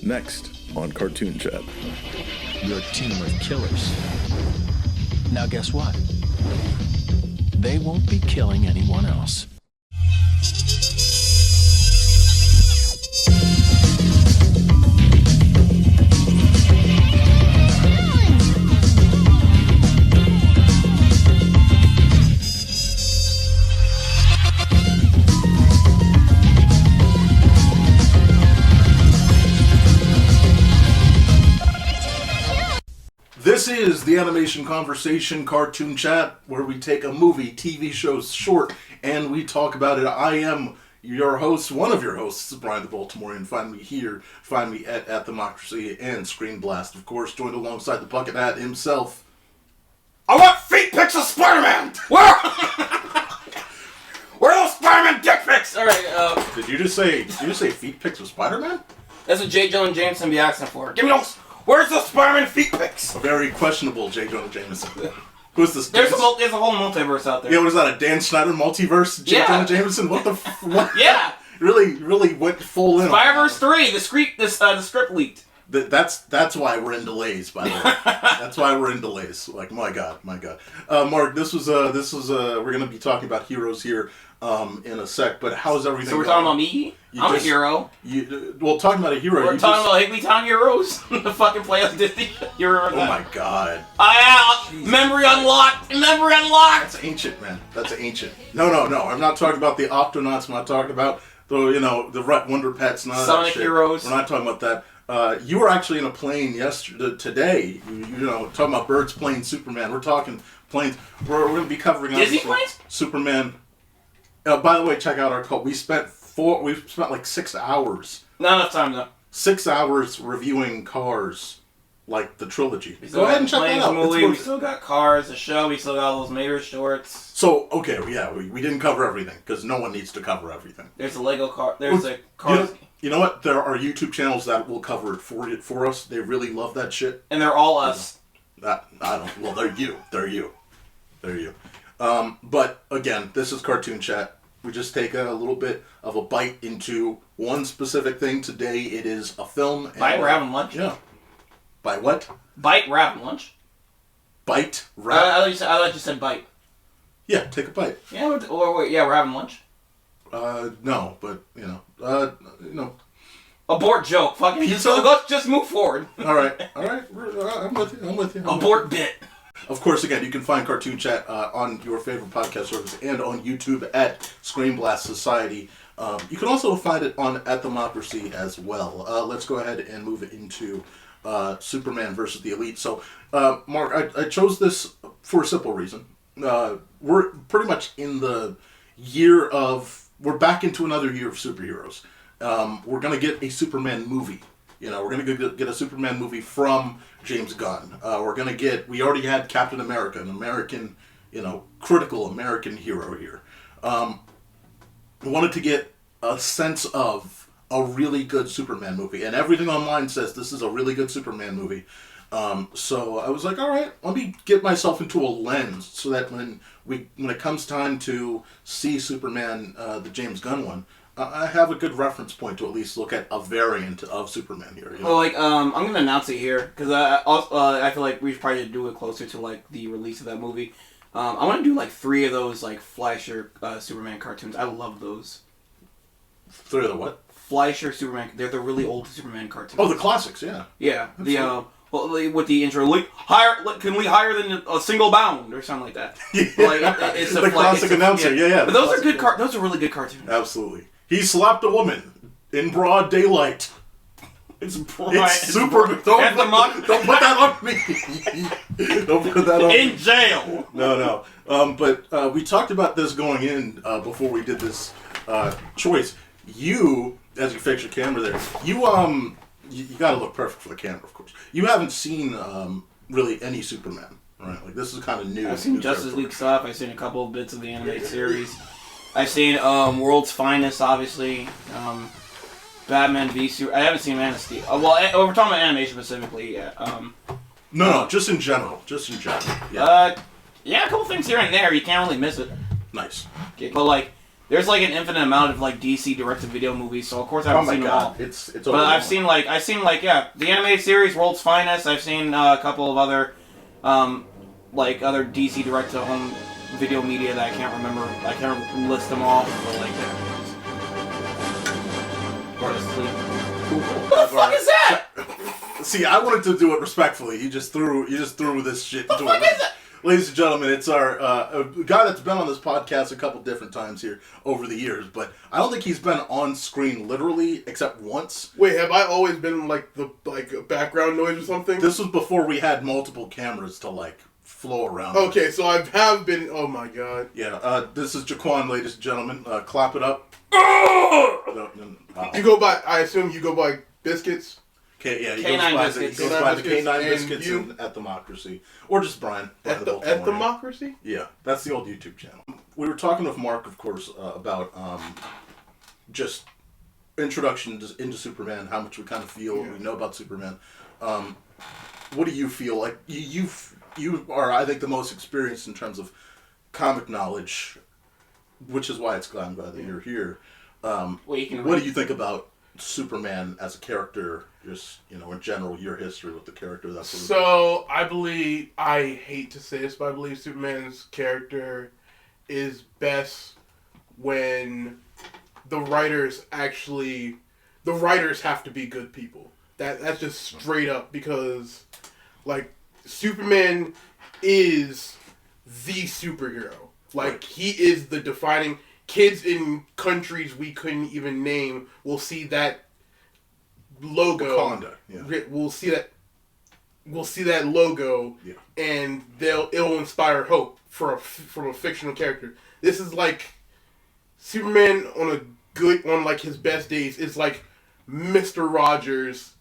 Next on Cartoon Chat. Your team of killers. Now guess what? They won't be killing anyone else. This is the Animation Conversation Cartoon Chat, where we take a movie, TV show short, and we talk about it. I am your host, one of your hosts, Bryan the Baltimorean. Find me here, find me at Democracy and Screen Blast, of course, joined alongside the bucket hat himself. I want feet pics of Spider-Man! Where are those Spider-Man dick pics? Alright, Did you just say feet pics of Spider-Man? That's what J. Jonah Jameson be asking for. Give me those! Where's the Spider-Man feet pics? A very questionable J. Jonah Jameson. Who's this? There's a whole multiverse out there. Yeah, what is that, a Dan Schneider multiverse? J. Yeah. Jonah Jameson? What the what? Yeah! Really went full in. Spider-Verse 3, the script leaked. That's why we're in delays, by the way. That's why we're in delays. Like, my God. Mark, this was we're gonna be talking about heroes here in a sec, but how's everything So we're going? talking about me? I'm a hero. Talking about a hero. We're talking about Higglytown Heroes. The fucking Playoff Disney. You remember that? Oh my God. Memory unlocked! Memory unlocked! That's ancient, man. That's ancient. No. I'm not talking about the Octonauts. I'm not talking about the Wonder Pets. None of that Sonic shit. Heroes. We're not talking about that. You were actually in a plane today. Talking about birds, planes, Superman. We're talking planes. We're going to be covering Disney planes? Superman. By the way, check out our call. We've spent like 6 hours. Not enough time though. 6 hours reviewing Cars, like the trilogy. We Go ahead and check that out. Movie, we still got Cars, the show, we still got all those Mater shorts. So, okay, yeah, we didn't cover everything, because no one needs to cover everything. There's a Lego car, there's a Cars. You know what? There are YouTube channels that will cover it for us. They really love that shit. And they're all us. Well, they're you. But, again, this is Cartoon Chat. We just take a little bit of a bite into one specific thing. Today it is a film. Bite, we're having lunch? Yeah. By what? Bite, we're having lunch? Bite? I thought you said bite. Yeah, take a bite. Yeah, we're having lunch. No, but, Abort joke. Fucking let's just move forward. All right. I'm with you. Abort bit. Of course, again, you can find Cartoon Chat on your favorite podcast service and on YouTube at Screen Blast Society. You can also find it at Democracy as well. Let's go ahead and move it into Superman versus the Elite. So, Mark, I chose this for a simple reason. We're pretty much in the year of... We're back into another year of superheroes. We're going to get a Superman movie. We're going to get a Superman movie from James Gunn. We already had Captain America, an American, critical American hero here. We wanted to get a sense of a really good Superman movie. And everything online says this is a really good Superman movie. So I was like, all right, let me get myself into a lens so that when it comes time to see Superman, the James Gunn one, I have a good reference point to at least look at a variant of Superman here. Well, I'm going to announce it here, because I feel like we should probably do it closer to, the release of that movie. I want to do, 3 of those, Fleischer Superman cartoons. I love those. 3 of the what? Fleischer Superman. They're the really old Superman cartoons. Oh, the classics, yeah. Yeah. With the intro, can we higher than a single bound or something like that? Yeah. It's the classic announcer, yeah. But those are good. Those are really good cartoons. Absolutely. He slapped a woman in broad daylight. It's super. Don't put that on me. Don't put that on me. In jail. No. But we talked about this going in before we did this choice. You, as you fix your camera there, you got to look perfect for the camera, of course. You haven't seen really any Superman, right? This is kind of new. I've seen Justice League stuff. I've seen a couple of bits of the animated series. I've seen World's Finest, obviously. Batman v Super. I haven't seen Man of Steel. We're talking about animation specifically. Yeah. No, just in general. Yeah. Yeah, a couple things here and there. You can't really miss it. Nice. Okay, but there's like an infinite amount of like DC direct-to-video movies, so of course I haven't seen them all. It's but I've seen like the animated series World's Finest. I've seen a couple of other other DC direct-to-home video media that I can't remember. I can't list them all, but like go to sleep. What the fuck is that? See, I wanted to do it respectfully. You just threw this shit into What the fuck is that? Ladies and gentlemen, it's our a guy that's been on this podcast a couple different times here over the years, but I don't think he's been on screen literally except once. Wait, have I always been like background noise or something? This was before we had multiple cameras to like flow around. Okay, so I have been. Oh my god. Yeah, this is Jaquan, ladies and gentlemen. Clap it up. No, You go by. I assume you go by biscuits. Yeah, he K9 goes by the K9 and Biscuits you? and At Democracy. Or just Brian. At Democracy? Yeah, that's the old YouTube channel. We were talking with Mark, of course, about just introduction into Superman, how much we kind of feel we know about Superman. What do you feel? Like, you are, I think, the most experienced in terms of comic knowledge, which is why I'm glad that you're here. What do you think about Superman as a character, just, in general, your history with the character? So, I hate to say this, but I believe Superman's character is best when the writers have to be good people. That's just straight up, because, like, Superman is the superhero. Like, he is the defining... Kids in countries we couldn't even name will see that logo. Wakanda, yeah. We'll see that logo, and it'll inspire hope from a fictional character. This is like Superman on his best days is like Mr. Rogers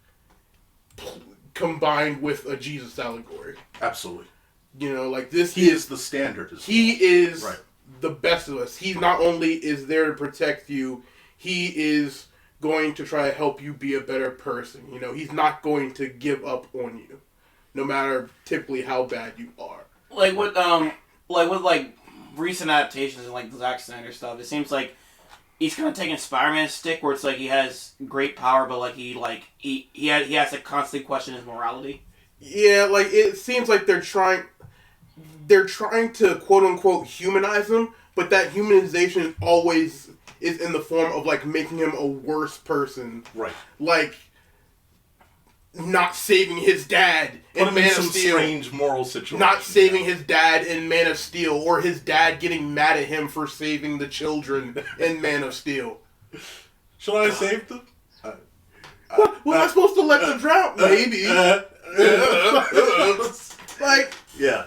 combined with a Jesus allegory. Absolutely. Like this. He is the standard. He is right. The best of us. He not only is there to protect you, he is going to try to help you be a better person. He's not going to give up on you, no matter typically how bad you are. Like with recent adaptations and like the Zack Snyder stuff, it seems like he's kind of taking Spider-Man's stick, where it's like he has great power, but like he has to constantly question his morality. Yeah, like it seems like they're trying to quote unquote humanize him, but that humanization always is in the form of like making him a worse person. Right. Like not saving his dad in Man of Steel. Strange moral situation. Not saving his dad in Man of Steel, or his dad getting mad at him for saving the children in Man of Steel. Should I save them? What? Was I supposed to let them drown? Maybe. Like. Yeah.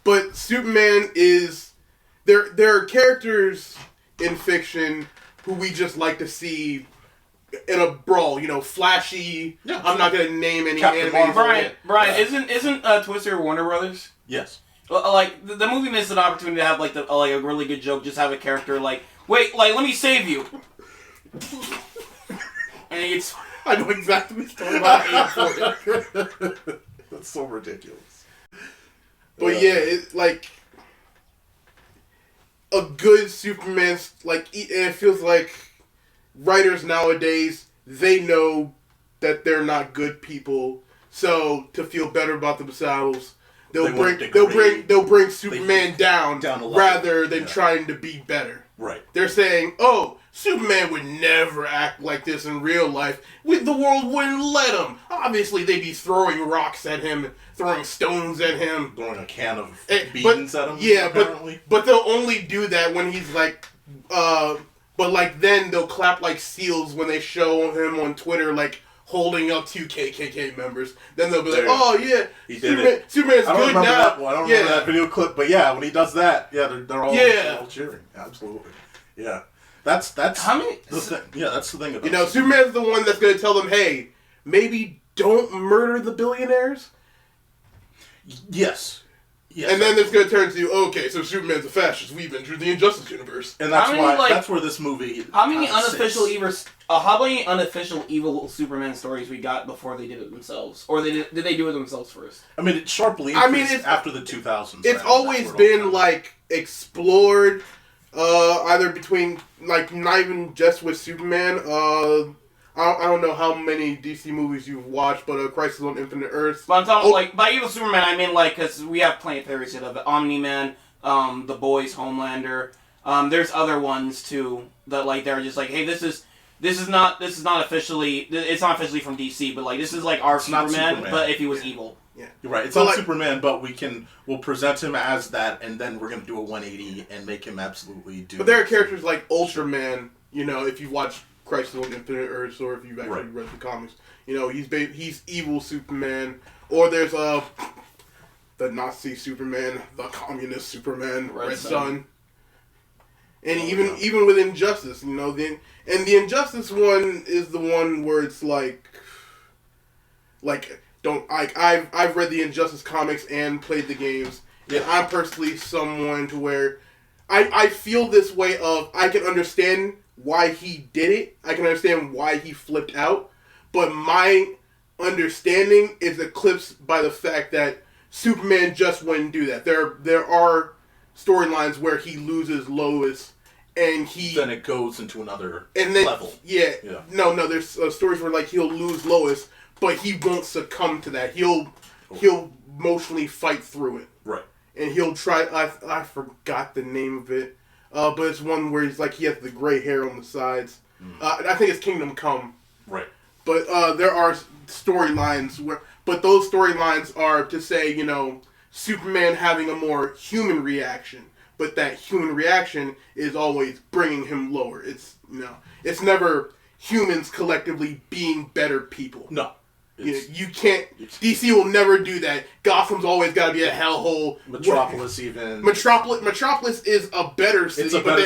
But Superman is... There are characters in fiction who we just like to see in a brawl. Flashy... Yeah, I'm not going to name any animes. Brian, isn't Twister Warner Brothers? Yes. Like, the movie missed an opportunity to have, like, a really good joke. Just have a character, like, wait, like, let me save you. And it's... I know exactly what you're talking about. That's so ridiculous. But yeah, it's like a good Superman, and it feels like writers nowadays, they know that they're not good people, so to feel better about themselves, they'll bring Superman down rather than trying to be better. Right. They're saying, "Oh, Superman would never act like this in real life. The world wouldn't let him. Obviously, they'd be throwing rocks at him, throwing stones at him. Throwing a can of beans at him, yeah, apparently. But they'll only do that when he's like... but like then they'll clap like seals when they show him on Twitter, like, holding up 2 KKK members. Then they'll be like, "Oh yeah, Superman's good now." I don't remember that video clip, but yeah, when he does that, they're all cheering. Absolutely, yeah. That's how many? That's the thing about Superman's the one that's going to tell them, "Hey, maybe don't murder the billionaires." Yes. And then it's going to turn to, okay, so Superman's a fascist. We've entered the Injustice universe. And that's where this movie... How many unofficial evil Superman stories we got before they did it themselves? Or did they do it themselves first? I mean, it sharply increased after the 2000s. It's always been, like, explored Either between, like, not even just with Superman. I don't know how many DC movies you've watched, but Crisis on Infinite Earths. But I'm talking, like, by evil Superman, I mean, like, because we have plenty of theories of it. Omni-Man, The Boys, Homelander. There's other ones, too, that, like, they're just like, hey, this is not officially, it's not officially from DC, but, like, this is, like, our Superman, but if he was evil. Yeah. You're right. It's not Superman, but we'll present him as that, and then we're going to do a 180 and make him absolutely do. But there are characters like Ultraman, you know, if you've watched Crisis on Infinite Earths, or if you've actually read the comics, you know, he's evil Superman. Or there's the Nazi Superman, the communist Superman, Red Sun. And even with Injustice, you know, the Injustice one is the one where it's like I've read the Injustice comics and played the games. Yeah. And I'm personally someone to where I feel this way of, I can understand why he did it. I can understand why he flipped out. But my understanding is eclipsed by the fact that Superman just wouldn't do that. There are storylines where he loses Lois, and then it goes into another level. Yeah. No, there's stories where, like, he'll lose Lois, but he won't succumb to that. He'll emotionally fight through it. Right. And he'll try. I forgot the name of it, but it's one where he's like, he has the gray hair on the sides. I think it's Kingdom Come. Right. But there are storylines but those storylines are to say, you know, Superman having a more human reaction, but that human reaction is always bringing him lower. It's it's never humans collectively being better people. No. You can't. DC will never do that. Gotham's always got to be a hellhole. Metropolis, even. Metropolis is a better city, but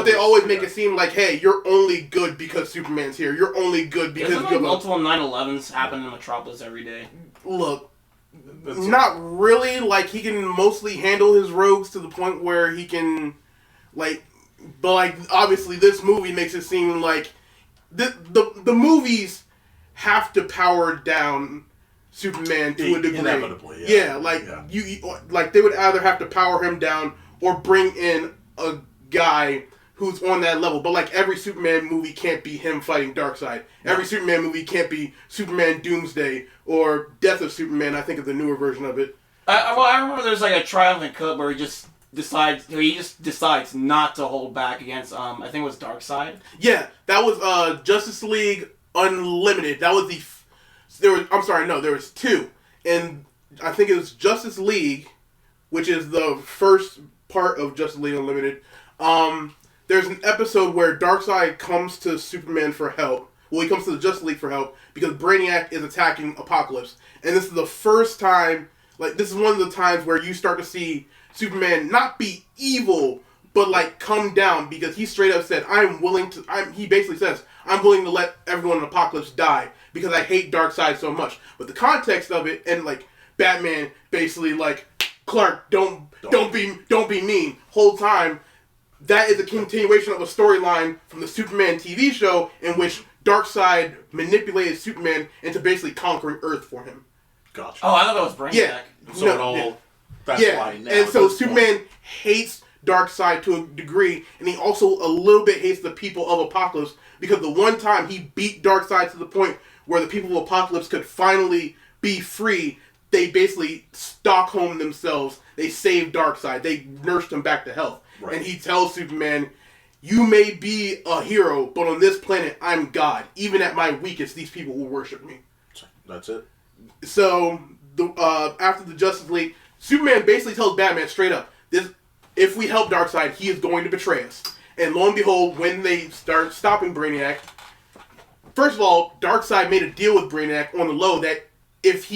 they always make it seem like, hey, you're only good because Superman's here. You're only good because Doesn't like multiple 9/11s happen in Metropolis every day? Look, not really. Like, he can mostly handle his rogues to the point where he can, like, but like, obviously this movie makes it seem like the movies have to power down Superman to a degree. Inevitably, yeah. You like, they would either have to power him down or bring in a guy who's on that level. But, like, every Superman movie can't be him fighting Darkseid. No. Every Superman movie can't be Superman Doomsday or Death of Superman, I think, of the newer version of it. I remember there's, like, a triumphant cut where he just decides not to hold back against, I think it was Darkseid. Yeah, that was Justice League Unlimited. That was there was two. And I think it was Justice League, which is the first part of Justice League Unlimited. There's an episode where Darkseid comes to Superman for help. Well, he comes to the Justice League for help because Brainiac is attacking Apocalypse. And this is the first time, like, this is one of the times where you start to see Superman not be evil, but, like, come down, because he straight up said, he basically says, I'm willing to let everyone in Apocalypse die because I hate Darkseid so much. But the context of it, and, like, Batman basically, like, Clark, don't be mean. Whole time, that is a continuation of a storyline from the Superman TV show in which Darkseid manipulated Superman into basically conquering Earth for him. Gotcha. Oh, I thought that was Brainiac. Yeah. That's why now. And so Superman hates Darkseid to a degree, and he also a little bit hates the people of Apocalypse, because the one time he beat Darkseid to the point where the people of Apocalypse could finally be free, they basically Stockholm themselves. They saved Darkseid. They nursed him back to health. Right. And he tells Superman, you may be a hero, but on this planet, I'm God. Even at my weakest, these people will worship me. That's it. So, after the Justice League, Superman basically tells Batman straight up, if we help Darkseid, he is going to betray us. And lo and behold, when they start stopping Brainiac, first of all, Darkseid made a deal with Brainiac on the low that if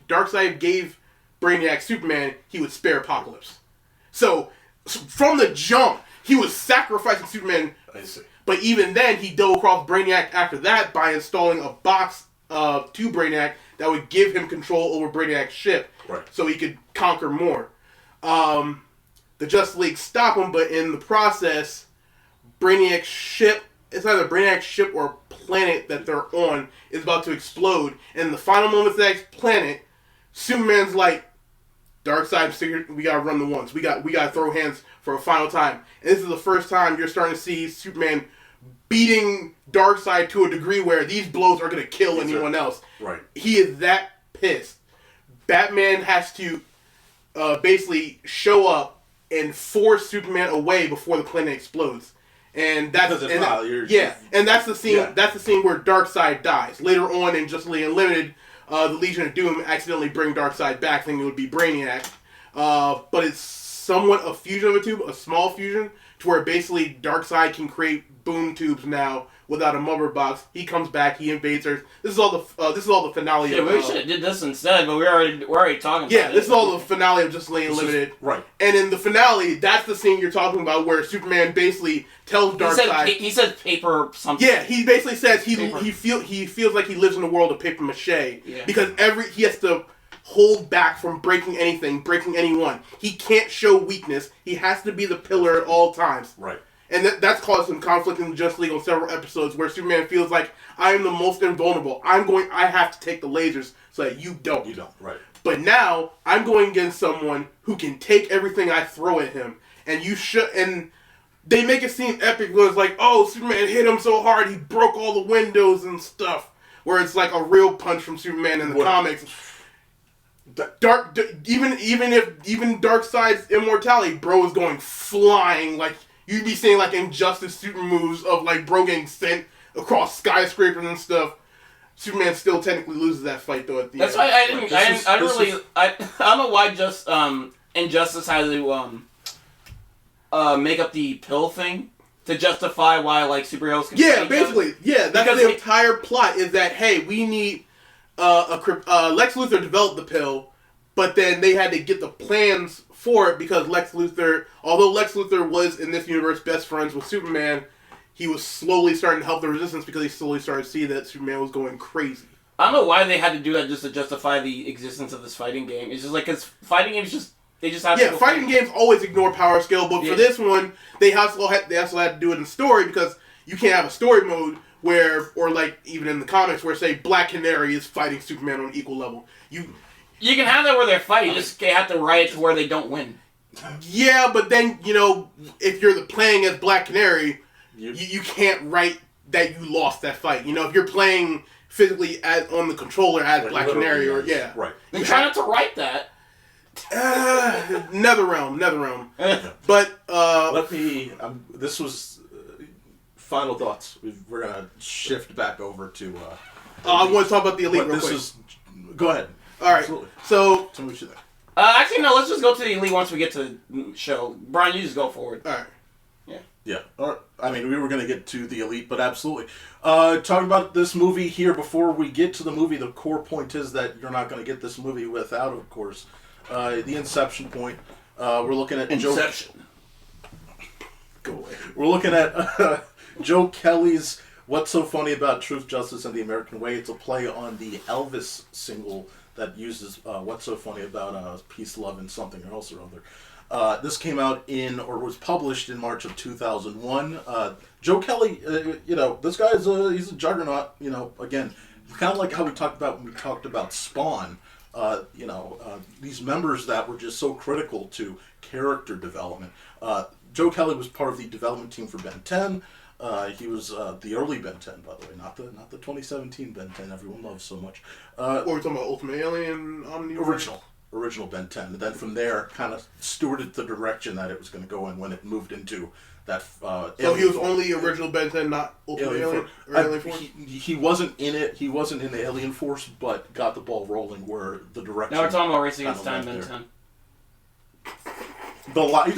Darkseid gave Brainiac Superman, he would spare Apocalypse. So, from the jump, he was sacrificing Superman. I see. But even then, he double crossed Brainiac after that by installing a box to Brainiac that would give him control over Brainiac's ship, right, so he could conquer more. The Justice League stop him, but in the process, Brainiac's ship, it's either Brainiac's ship or planet that they're on, is about to explode. And in the final moments of that planet, Superman's like, Darkseid, we gotta run the once. We gotta throw hands for a final time. And this is the first time you're starting to see Superman beating Darkseid to a degree where these blows are gonna kill anyone else. Right. He is that pissed. Batman has to basically show up and force Superman away before the planet explodes. And that's and that's the scene. Yeah. That's the scene where Darkseid dies. Later on in Justice League Unlimited, the Legion of Doom accidentally bring Darkseid back, thinking it would be Brainiac. But it's somewhat a fusion of a tube, a small fusion, to where basically Darkseid can create boom tubes now without a mother box. He comes back, he invades Earth. This is all the finale. Yeah, we should have did this instead, but we're already talking about it. Yeah, this is all the finale of Justice League Unlimited. Right. And in the finale, that's the scene you're talking about where Superman basically tells Darkseid. He said paper something. Yeah, he basically says he feels like he lives in a world of paper mache. Yeah. Because he has to hold back from breaking anything, breaking anyone. He can't show weakness. He has to be the pillar at all times. Right. And that's caused some conflict in Justice League on several episodes where Superman feels like, I am the most invulnerable. I have to take the lasers so that you don't. You don't, right. But now, I'm going against someone who can take everything I throw at him. And they make it seem epic where it's like, oh, Superman hit him so hard he broke all the windows and stuff. Where it's like a real punch from Superman in the comics. Even Darkseid's immortality, bro, is going flying. Like, you'd be seeing like Injustice super moves of like bro getting sent across skyscrapers and stuff. Superman still technically loses that fight though at the end. That's why I don't know why Injustice had to make up the pill thing to justify why like superheroes can fight basically each other. yeah, that's the entire plot is that hey, we need Lex Luthor developed the pill, but then they had to get the plans for it because although Lex Luthor was in this universe best friends with Superman, he was slowly starting to help the Resistance because he slowly started to see that Superman was going crazy. I don't know why they had to do that just to justify the existence of this fighting game. It's just like, because fighting games they just have to... Yeah, fighting games always ignore power scale, but for this one, they also had to do it in story because you can't have a story mode or like even in the comics where say Black Canary is fighting Superman on an equal level. You can have that where they're fighting, you just have to write it to where they don't win. Yeah, but then, if you're playing as Black Canary, you can't write that you lost that fight. If you're playing physically on the controller as Black Canary, Right. Then try not to write that. Netherrealm. But, this was final thoughts. We're going to shift back over to... I want to talk about the Elite real quick. Go ahead. All right. Absolutely. So... Tell me what you think. Actually, no, let's just go to the Elite once we get to the show. Brian, you just go forward. All right. Yeah. We were going to get to the Elite, but absolutely. Talking about this movie here, before we get to the movie, the core point is that you're not going to get this movie without, of course, the Inception point. We're looking at... Inception. Go away. We're looking at Joe Kelly's What's So Funny About Truth, Justice, and the American Way. It's a play on the Elvis single that uses What's So Funny About Peace, Love, and Something Else or Other. This came out was published in March of 2001. Joe Kelly, this guy he's a juggernaut. Again, kind of like how we talked about when we talked about Spawn. These members that were just so critical to character development. Joe Kelly was part of the development team for Ben 10. He was the early Ben 10, by the way, not the 2017 Ben 10 everyone loves so much. What are we talking about? Ultimate Alien, Omniverse? Original Ben 10. And then from there, kind of stewarded the direction that it was going to go in when it moved into that. So he was only original Ben 10, not Ultimate Alien? Alien Force? He wasn't in it. He wasn't in the Alien Force, but got the ball rolling where the direction. Now we're talking about Race Against Time Ben 10. The live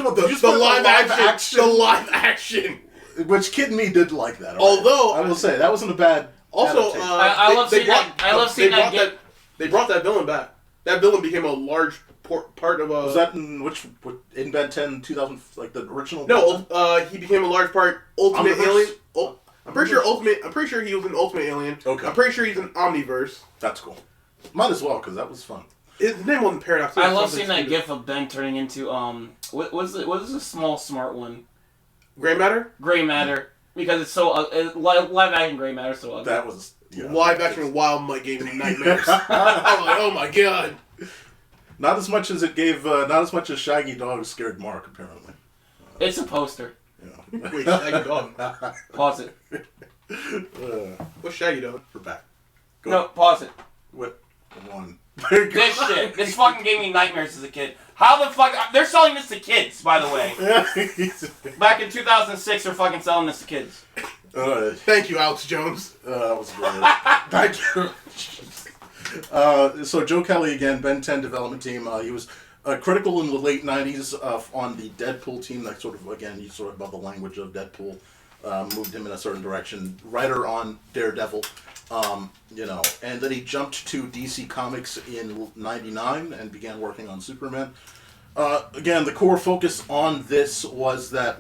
action. The live action. Which Kid Me did like that. Although I will say that wasn't a bad. Also, I love seeing that. They brought that villain back. That villain became a large part of. Was that in in Ben 10 2000 like the original? No, he became a large part. Ultimate Alien. I'm pretty sure he was an Ultimate Alien. Okay. I'm pretty sure he's an Omniverse. That's cool. Might as well because that was fun. His name wasn't Paradox. I love seeing that gif of Ben turning into what is the small smart one? Gray Matter. Gray Matter, because it's so live action Gray Matter so ugly. That was live action Wild Mike gave me nightmares. I was like, oh my god. Not as much as it gave. Not as much as Shaggy Dog scared Mark, apparently. It's a poster. Yeah. Wait, Shaggy Dog. Pause it. What's Shaggy Dog? We're back. Go. No, pause it. What? One. This shit. This fucking gave me nightmares as a kid. How the fuck? They're selling this to kids, by the way. Back in 2006, they're fucking selling this to kids. Thank you, Alex Jones. That was great. Thank you. So Joe Kelly again, Ben 10 development team. He was critical in the late 90s on the Deadpool team. That sort of, again, he sort of about the language of Deadpool. Moved him in a certain direction. Writer on Daredevil. And then he jumped to DC Comics in '99 and began working on Superman. Again, the core focus on this was that,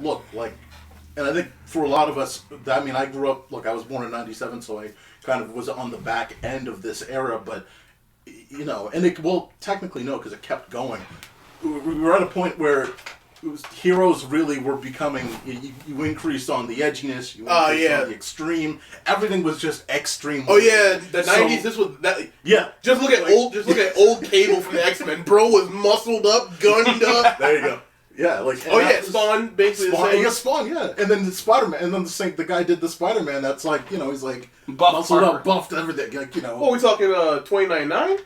and I think for a lot of us, I grew up, I was born in '97, so I kind of was on the back end of this era, but, technically no, because it kept going. We were at a point where heroes really were becoming, you increased on the edginess, you increased on the extreme, everything was just extreme. Oh yeah, the 90s, this was, yeah. Just look at old Cable from the X-Men, bro was muscled up, gunned up. There you go. Yeah, Spawn, basically Spawn, yeah. And then the Spider-Man, and then the guy did the Spider-Man that's he's like, muscled up, buffed, everything, What, we talking, 2099?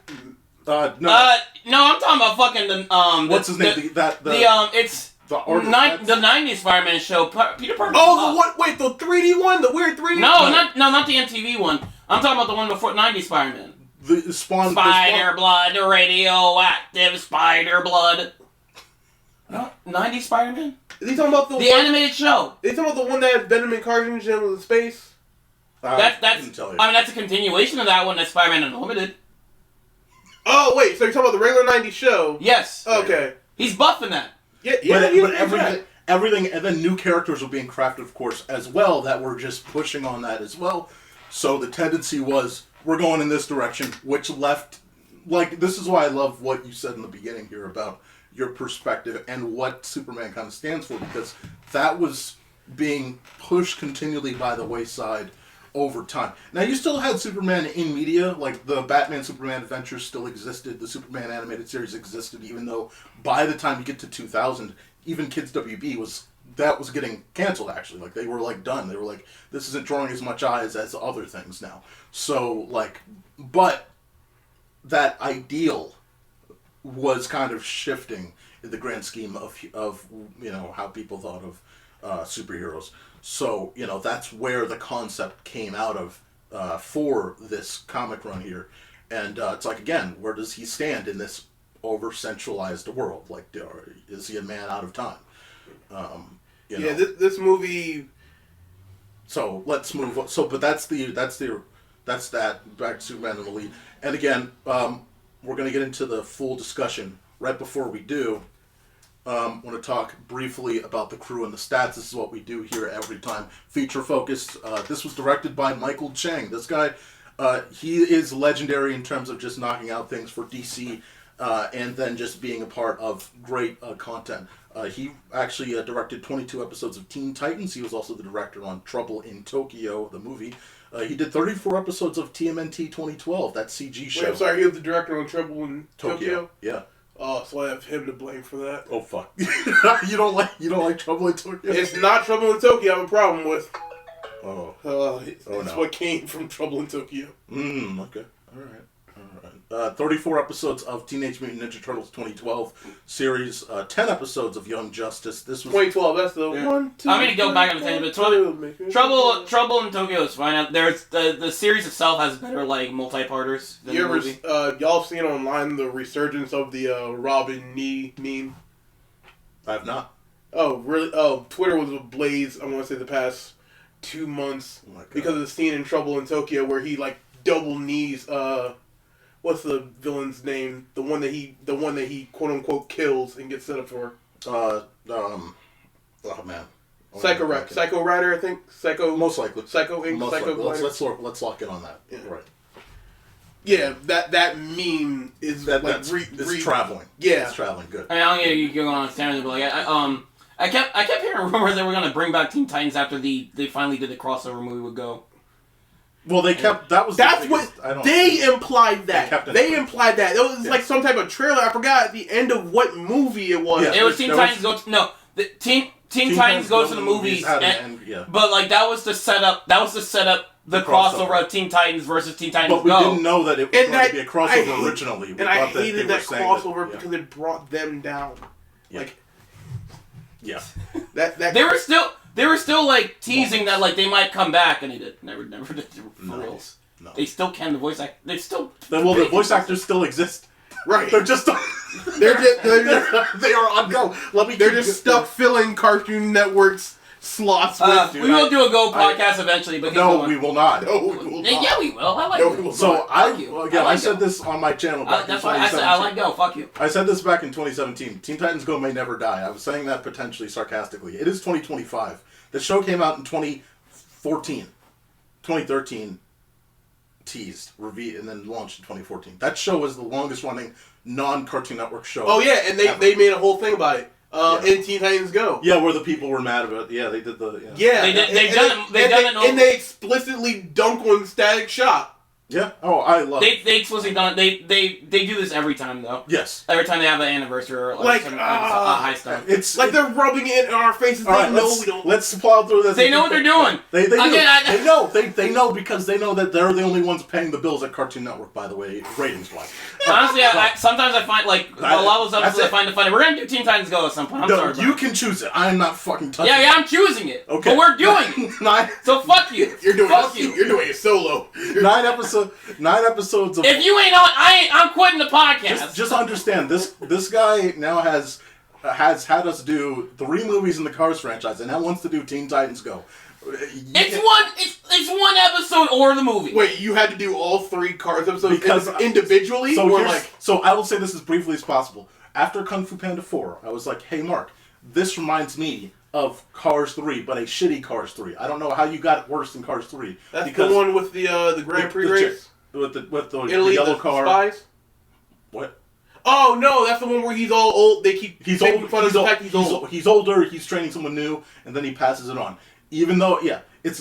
No. No, I'm talking about fucking the What's his name? It's the artist. the '90s Spider-Man show. Peter Parker. Oh, the one. Wait, the 3D one, the weird 3D. No, not the MTV one. I'm talking about the one before '90s Spider-Man. The Spawn. Spider blood, radioactive spider blood. No, '90s Spider-Man. Is he talking about the animated show? Is he talking about the one that had Venom and Carnage in space? That's a continuation of that one. That's Spider-Man Unlimited. Oh wait, so you're talking about the regular '90s show? Yes. Okay. He's buffing that. Yeah, but everything, and then new characters were being crafted, of course, as well, that were just pushing on that as well. So the tendency was, we're going in this direction, which left, this is why I love what you said in the beginning here about your perspective and what Superman kind of stands for, because that was being pushed continually by the wayside over time. Now, you still had Superman in media, the Batman-Superman adventures still existed, the Superman animated series existed, even though by the time you get to 2000, even Kids WB was getting canceled, actually. They were, done. They were this isn't drawing as much eyes as other things now. So, but that ideal was kind of shifting in the grand scheme of how people thought of superheroes. So, that's where the concept came out of for this comic run here. And it's again, where does he stand in this over-centralized world? Is he a man out of time? This movie... So, let's move on. So, but that's that, back to Superman in the lead. And again, we're going to get into the full discussion. Right before we do, I want to talk briefly about the crew and the stats. This is what we do here every time. Feature focused. This was directed by Michael Chang. This guy, he is legendary in terms of just knocking out things for DC and then just being a part of great content. He actually directed 22 episodes of Teen Titans. He was also the director on Trouble in Tokyo, the movie. He did 34 episodes of TMNT 2012, that CG show. Wait, I'm sorry, he was the director on Trouble in Tokyo? Yeah. Oh, so I have him to blame for that. Oh fuck! you don't like Trouble in Tokyo? It's not Trouble in Tokyo. I have a problem with. It's what came from Trouble in Tokyo. Okay. All right. 34 episodes of Teenage Mutant Ninja Turtles 2012 series. 10 episodes of Young Justice. This was 2012. That's the 1, 2. I'm gonna go back on the thing, but Trouble in Tokyo is fine. There's the series itself has better multi-parters than the movie. Y'all seen online the resurgence of the Robin knee meme? I have not. Oh really? Oh, Twitter was ablaze. I want to say the past 2 months because of the scene in Trouble in Tokyo where he double knees. What's the villain's name? The one that he quote unquote kills and gets set up for. Oh man. Psycho Rider, I think. Psycho. Most likely. Psycho Inc. Most Psycho. Likely. Let's lock in on that. Yeah. Right. Yeah, that meme is it's traveling. Yeah, it's traveling. Good. I mean, I don't get you go on a tangent, but I kept hearing rumors they were gonna bring back Teen Titans after they finally did the crossover movie with Go. Well, they kept that was. That's the what biggest, I don't they implied. They Implied that it was like some type of trailer. I forgot at the end of what movie it was. Yeah. It was Teen Titans Go to Teen Titans Go to the movies, but like that was to set up the crossover of Teen Titans versus Teen Titans But we Go. didn't know that it was going to be a crossover originally. And I hated that crossover because it brought them down. Yeah. Like, yeah, that They were still like teasing that like they might come back, and they did never did for reals. No. They still can the voice act. They still. Well, the voice actors still exist. right. They're just. they are on go. They're just stuck filling Cartoon Network's slots with. We will do a Go podcast eventually, but no, we will not. No, we will not. Yeah, we will. I like No, it. we will So not. I said this on my channel. That's why I said I like Go. Fuck you. I said this back in 2017. Teen Titans Go may never die. I was saying that potentially sarcastically. It is 2025. The show came out in 2014. 2013 teased, revealed, and then launched in 2014. That show was the longest running non-Cartoon Network show. Oh yeah, and they made a whole thing about it. In Teen Titans Go. Yeah, where the people were mad about it. Yeah, they did the... Yeah. They explicitly dunk on Static Shock. Yeah? Oh, I love it. They explicitly done it. They do this every time though. Yes. Every time they have an anniversary or like some high stuff. It's like they're rubbing it in our faces. They right, know we don't. Let's plow through this. They know what they're doing. They do. Again, They know. They know because they know that they're the only ones paying the bills at Cartoon Network, by the way, ratings-wise. Honestly, sometimes I find like a lot of those episodes I find it funny. We're gonna do Teen Titans Go at some point. I'm sorry. You can choose it. I am not fucking touching it. Yeah, I'm choosing it. Okay. But we're doing it. So fuck you. You're doing fuck it. you. You're doing it solo. 9 episodes of... If you ain't on, I'm quitting the podcast. Just understand, this guy now has had us do 3 movies in the Cars franchise, and now wants to do Teen Titans Go. It's one episode or the movie. Wait, you had to do all 3 Cars episodes individually? So I will say this as briefly as possible. After Kung Fu Panda 4, I was like, hey Mark, this reminds me of Cars 3, but a shitty Cars 3. I don't know how you got it worse than Cars 3. That's the one with the Grand Prix race? With the Italy, yellow the car. Spies? What? Oh no, that's the one where he's all old. They keep he's making old. fun of the fact he's old. He's older. He's training someone new, and then he passes it on. Even though, yeah, it's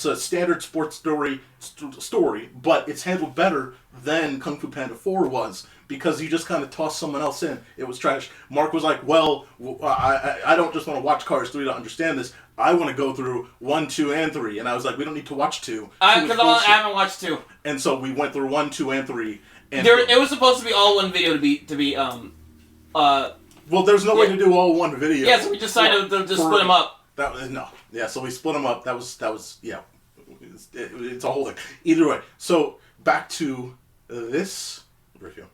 a standard sports story, but it's handled better than Kung Fu Panda 4 was because you just kind of tossed someone else in. It was trash. Mark was like, well, I don't just want to watch Cars 3 to understand this. I want to go through 1, 2, and 3. And I was like, we don't need to watch 2. Because I haven't watched 2. And so we went through 1, 2, and 3. And it was supposed to be all one video to be well, there's no way to do all one video. Yeah, so we decided to just split them up. That was no. Yeah, so we split them up. That was yeah. It's a whole thing. Either way. So back to this review.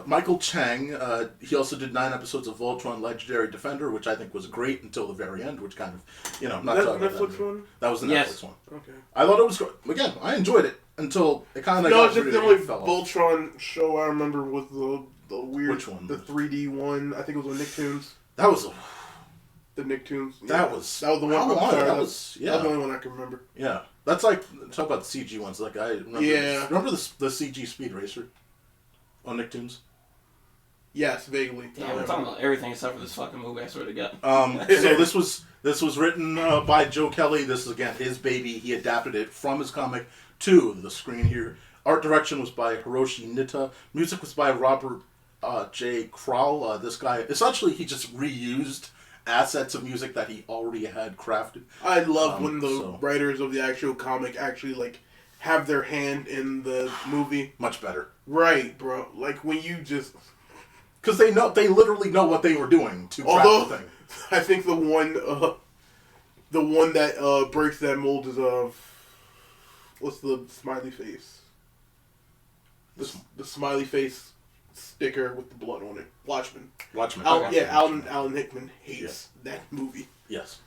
Michael Chang, he also did 9 episodes of Voltron Legendary Defender, which I think was great until the very end, which kind of, I'm not talking about Netflix one? That was the Netflix one. Okay. I thought it was great. Again, I enjoyed it until it kind of got just the only Voltron show I remember was the weird... Which one? The 3D one. I think it was with Nicktoons. That was... The Nicktoons. Yeah. That was the one. How long? That was the only one I can remember. Yeah. That's like... Talk about the CG ones. Like, I remember... Yeah. Remember the CG Speed Racer? On Nicktoons? Yes, vaguely. Yeah, we're talking about everything except for this fucking movie, I swear to God. So this was written by Joe Kelly. This is, again, his baby. He adapted it from his comic to the screen here. Art direction was by Hiroshi Nitta. Music was by Robert J. Krall. This guy, essentially, he just reused assets of music that he already had crafted. I love when the writers of the actual comic actually, have their hand in the movie. Much better. Right, bro. Like, when you just... Because they literally know what they were doing to craft the thing. I think the one that breaks that mold is what's the smiley face? The smiley face sticker with the blood on it. Watchmen. Alan Hickman hates that movie. Yes.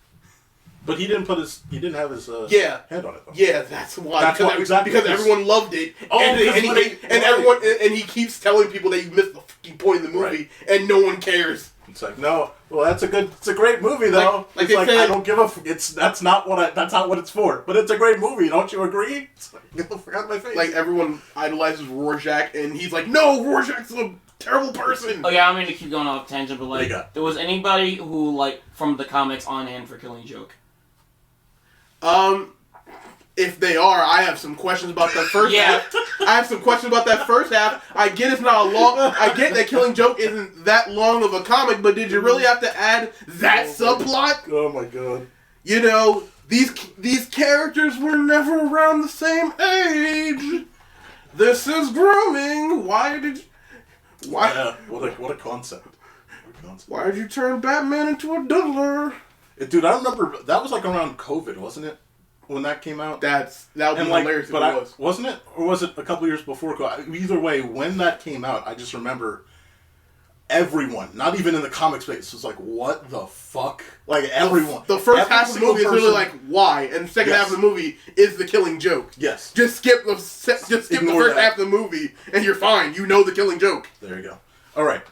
But he didn't have his head on it though. Yeah, that's why. Because everyone loved it. And he keeps telling people that you missed the fucking point of the movie and no one cares. It's like, no, well it's a great movie though. I don't give a that's not what it's for. But it's a great movie, don't you agree? It's like, get the fuck out of my face. Like, everyone idolizes Rorschach and he's like, no, Rorschach's a terrible person. Oh yeah, I'm gonna keep going off tangent, but there was anybody who from the comics on hand for Killing Joke? if they are, I have some questions about that first half. I have some questions about that first half. I get it's not a long. I get that Killing Joke isn't that long of a comic, but did you really have to add that subplot? Oh my god. You know, these characters were never around the same age. This is grooming. Why? Yeah, what a concept. Why did you turn Batman into a diddler? Dude, I remember that was like around COVID, wasn't it? When that came out? That would be hilarious if it was. Wasn't it? Or was it a couple years before COVID? Either way, when that came out, I just remember everyone, not even in the comic space, was like, what the fuck? Like, everyone. The first half of the movie is really like, why? And the second half of the movie is the Killing Joke. Yes. Just skip the first half of the movie, and you're fine. You know the Killing Joke. There you go. All right.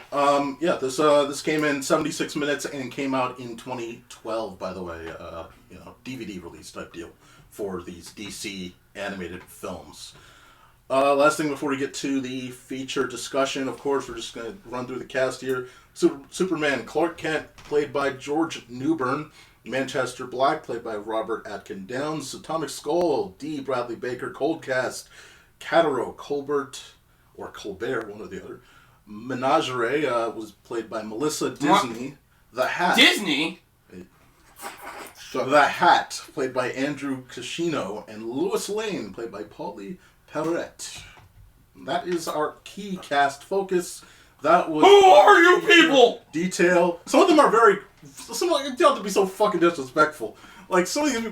This came in 76 minutes and came out in 2012, by the way. DVD release type deal for these DC animated films. Last thing before we get to the feature discussion, of course, we're just going to run through the cast here. Superman, Clark Kent, played by George Newbern. Manchester Black, played by Robert Atkin Downes. Atomic Skull, D. Bradley Baker. Cold Cast, Catero, Colbert, one or the other. Menagerie was played by Melissa Disney. The Hat. Disney? The Hat, played by Andrew Cascino. And Lois Lane, played by Paulie Perrette. That is our key cast focus. That was. Who are you people? Detail. Some of them are very. Some of them don't have to be so fucking disrespectful. Like, some of these,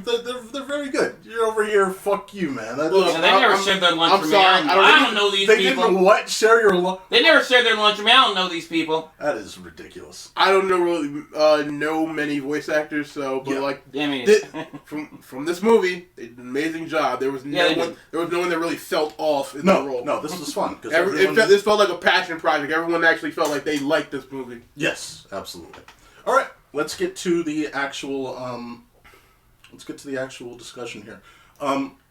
they're very good. You're over here, fuck you, man. They never shared their lunch with me. I don't know these people. They didn't what? Share your lunch? They never shared their lunch with me. I don't know these people. That is ridiculous. I don't know many voice actors, from this movie, they did an amazing job. There was no one that really felt off in the role. No, this was fun. This felt like a passion project. Everyone actually felt like they liked this movie. Yes, absolutely. All right, let's get to the actual discussion here.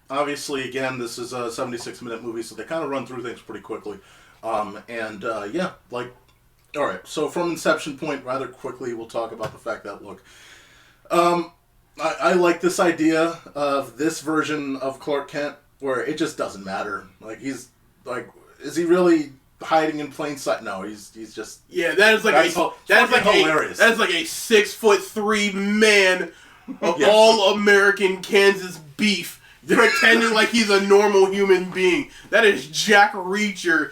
Obviously, again, this is a 76-minute movie, so they kind of run through things pretty quickly. All right, so from inception point, rather quickly, we'll talk about the fact that, look, I like this idea of this version of Clark Kent, where it just doesn't matter. Like, is he really hiding in plain sight? No, he's just... Yeah, that is hilarious. That is like a 6'3" man of all-American Kansas beef pretending like he's a normal human being. That is Jack Reacher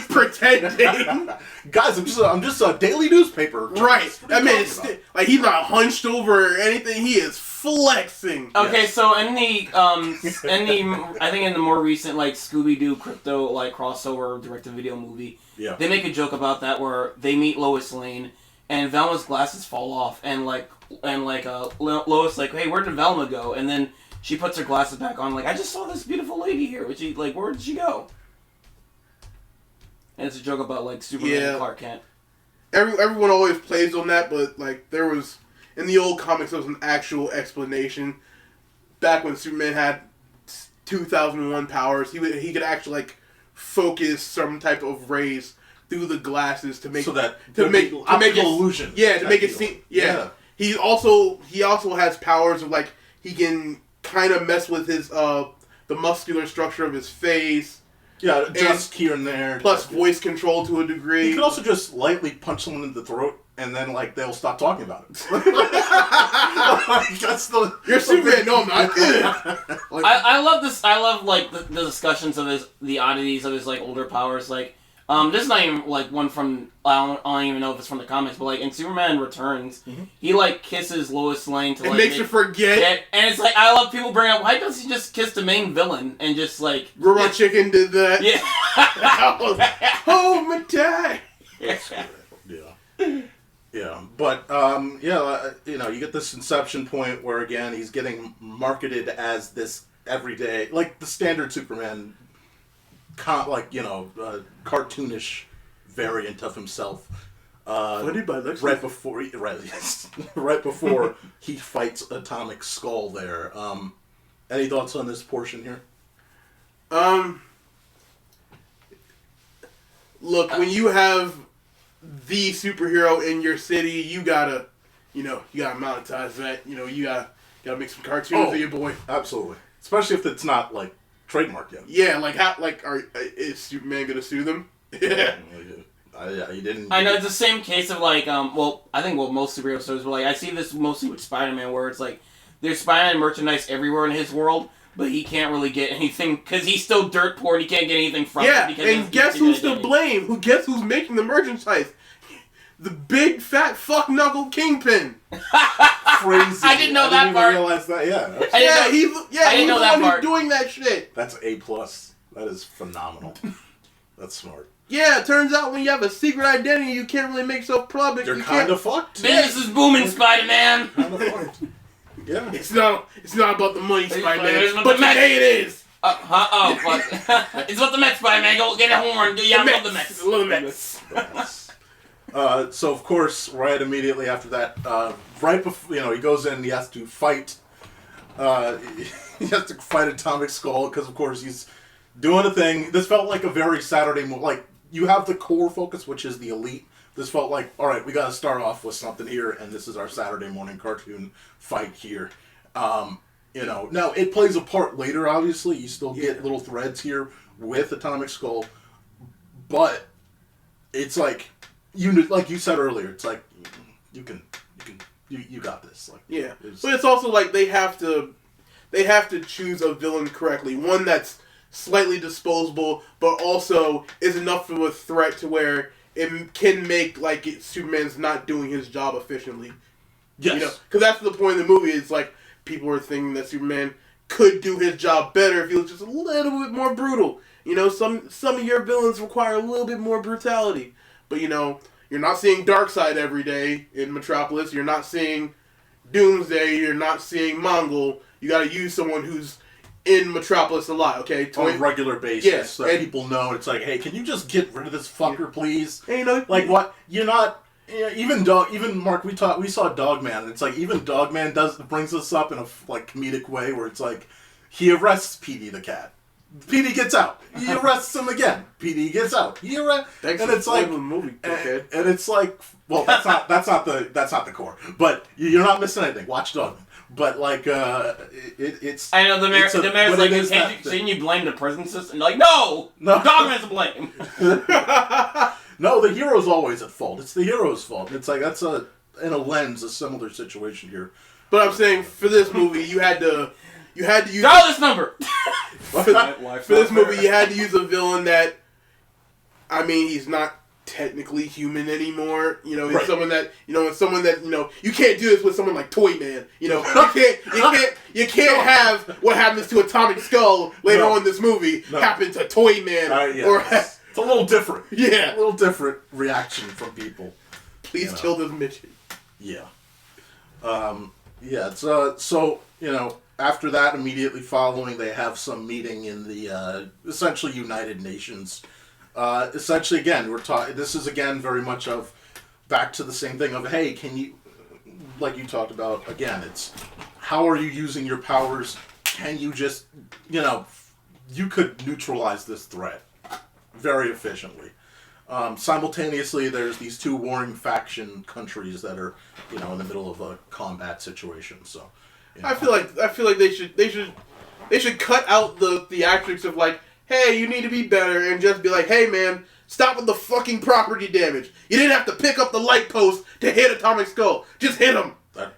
pretending. Guys, I'm just a daily newspaper. Right. That man is like, he's not hunched over or anything. He is flexing. Okay, so in the I think in the more recent like Scooby-Doo crypto like crossover direct-to-video movie, they make a joke about that where they meet Lois Lane and Velma's glasses fall off and Lois like, hey, where did Velma go? And then she puts her glasses back on, like, I just saw this beautiful lady here. Where did she go? And it's a joke about, like, Superman and Clark Kent. Everyone always plays on that, but, like, there was, in the old comics, there was an actual explanation. Back when Superman had 2001 powers, he could actually, like, focus some type of rays through the glasses to make it illusion. Yeah, to make it seem. Yeah. He also has powers of, like, he can kind of mess with his the muscular structure of his face. Yeah, just here and there. Plus voice control to a degree. You can also just lightly punch someone in the throat and then like they'll stop talking about it. You're Superman. No, I'm not. I love this. I love like the discussions of the oddities of his like older powers. Like this is not even like one from I don't even know if it's from the comics, but like in Superman Returns, he like kisses Lois Lane to it makes you forget. And it's like I love people bring up why doesn't he just kiss the main villain and just like Robot Chicken did that. Yeah. Home attack. Yeah, but you get this inception point where again he's getting marketed as this everyday, like the standard Superman, cartoonish variant of himself. Right before he fights Atomic Skull. There. Any thoughts on this portion here? Look, when you have the superhero in your city, you gotta monetize that. You gotta make some cartoons of your boy. Absolutely. Especially if it's not like trademarked yet. Yeah, like how is Superman gonna sue them? Yeah. He didn't. I know it's the same case of like I think most superhero stores were like I see this mostly with Spider-Man where it's like there's Spider-Man merchandise everywhere in his world, but he can't really get anything because he's still dirt poor and he can't get anything from it. Because And guess who's to blame? Guess who's making the merchandise? The big fat fuck knuckle Kingpin. Crazy. I didn't know that part. I didn't realize that. Yeah. He's the one who's doing that shit. That's A+. That is phenomenal. That's smart. Yeah, it turns out when you have a secret identity, you can't really make yourself public. You're kind of fucked. Business is booming, Spider-Man. Kind of fucked. Yeah. It's not about the money, Spider-Man. But today it is. It's about the Mets, Spider-Man. Go get a horn. Yeah, I love the Mets. I love the Mets. So of course, right immediately after that, right before he goes in, he has to fight. He has to fight Atomic Skull because of course he's doing a thing. This felt like a very Saturday morning. Like you have the core focus, which is the elite. This felt like, all right, we got to start off with something here, and this is our Saturday morning cartoon fight here. Now it plays a part later. Obviously, you still get little threads here with Atomic Skull, but it's like. Like you said earlier, it's like you got this. Like but it's also like they have to choose a villain correctly. One that's slightly disposable, but also is enough of a threat to where it can make Superman's not doing his job efficiently. Yes, because that's the point of the movie. It's like people are thinking that Superman could do his job better if he was just a little bit more brutal. Some of your villains require a little bit more brutality. But, you're not seeing Darkseid every day in Metropolis. You're not seeing Doomsday. You're not seeing Mongol. You got to use someone who's in Metropolis a lot, okay? On a regular basis. So that people know. It's like, hey, can you just get rid of this fucker, please? And, what? You're not... Even Mark, we saw Dogman. And it's like, even Dogman brings this up in a, comedic way where it's like, he arrests Petey the cat. Petey gets out. He arrests him again. Petey gets out. He arrests. And it's like, movie, and it's like, well, that's not the core. But you're not missing anything. Watch Dogman. But it's. I know the mayor's like, shouldn't you blame the prison system? Like, no, Dogman's to blame. No, the hero's always at fault. It's the hero's fault. It's like that's in a lens a similar situation here. But I'm saying for this movie, you had to use. Dial this number. For this movie, you had to use a villain that, he's not technically human anymore. He's someone that, you can't do this with someone like Toy Man. You can't have what happens to Atomic Skull later on in this movie happen to Toy Man. It's a little different. Yeah, a little different reaction from people. Please kill this midget. Yeah. It's so after that, immediately following, they have some meeting in the essentially United Nations. Essentially, again, we're talking. This is again very much of back to the same thing of, hey, can you, like you talked about again? It's how are you using your powers? Can you just, you could neutralize this threat very efficiently. Simultaneously, there's these two warring faction countries that are, in the middle of a combat situation. So. I feel like they should cut out the theatrics of like, hey, you need to be better, and just be like, hey man, stop with the fucking property damage. You didn't have to pick up the light post to hit Atomic Skull. Just hit him.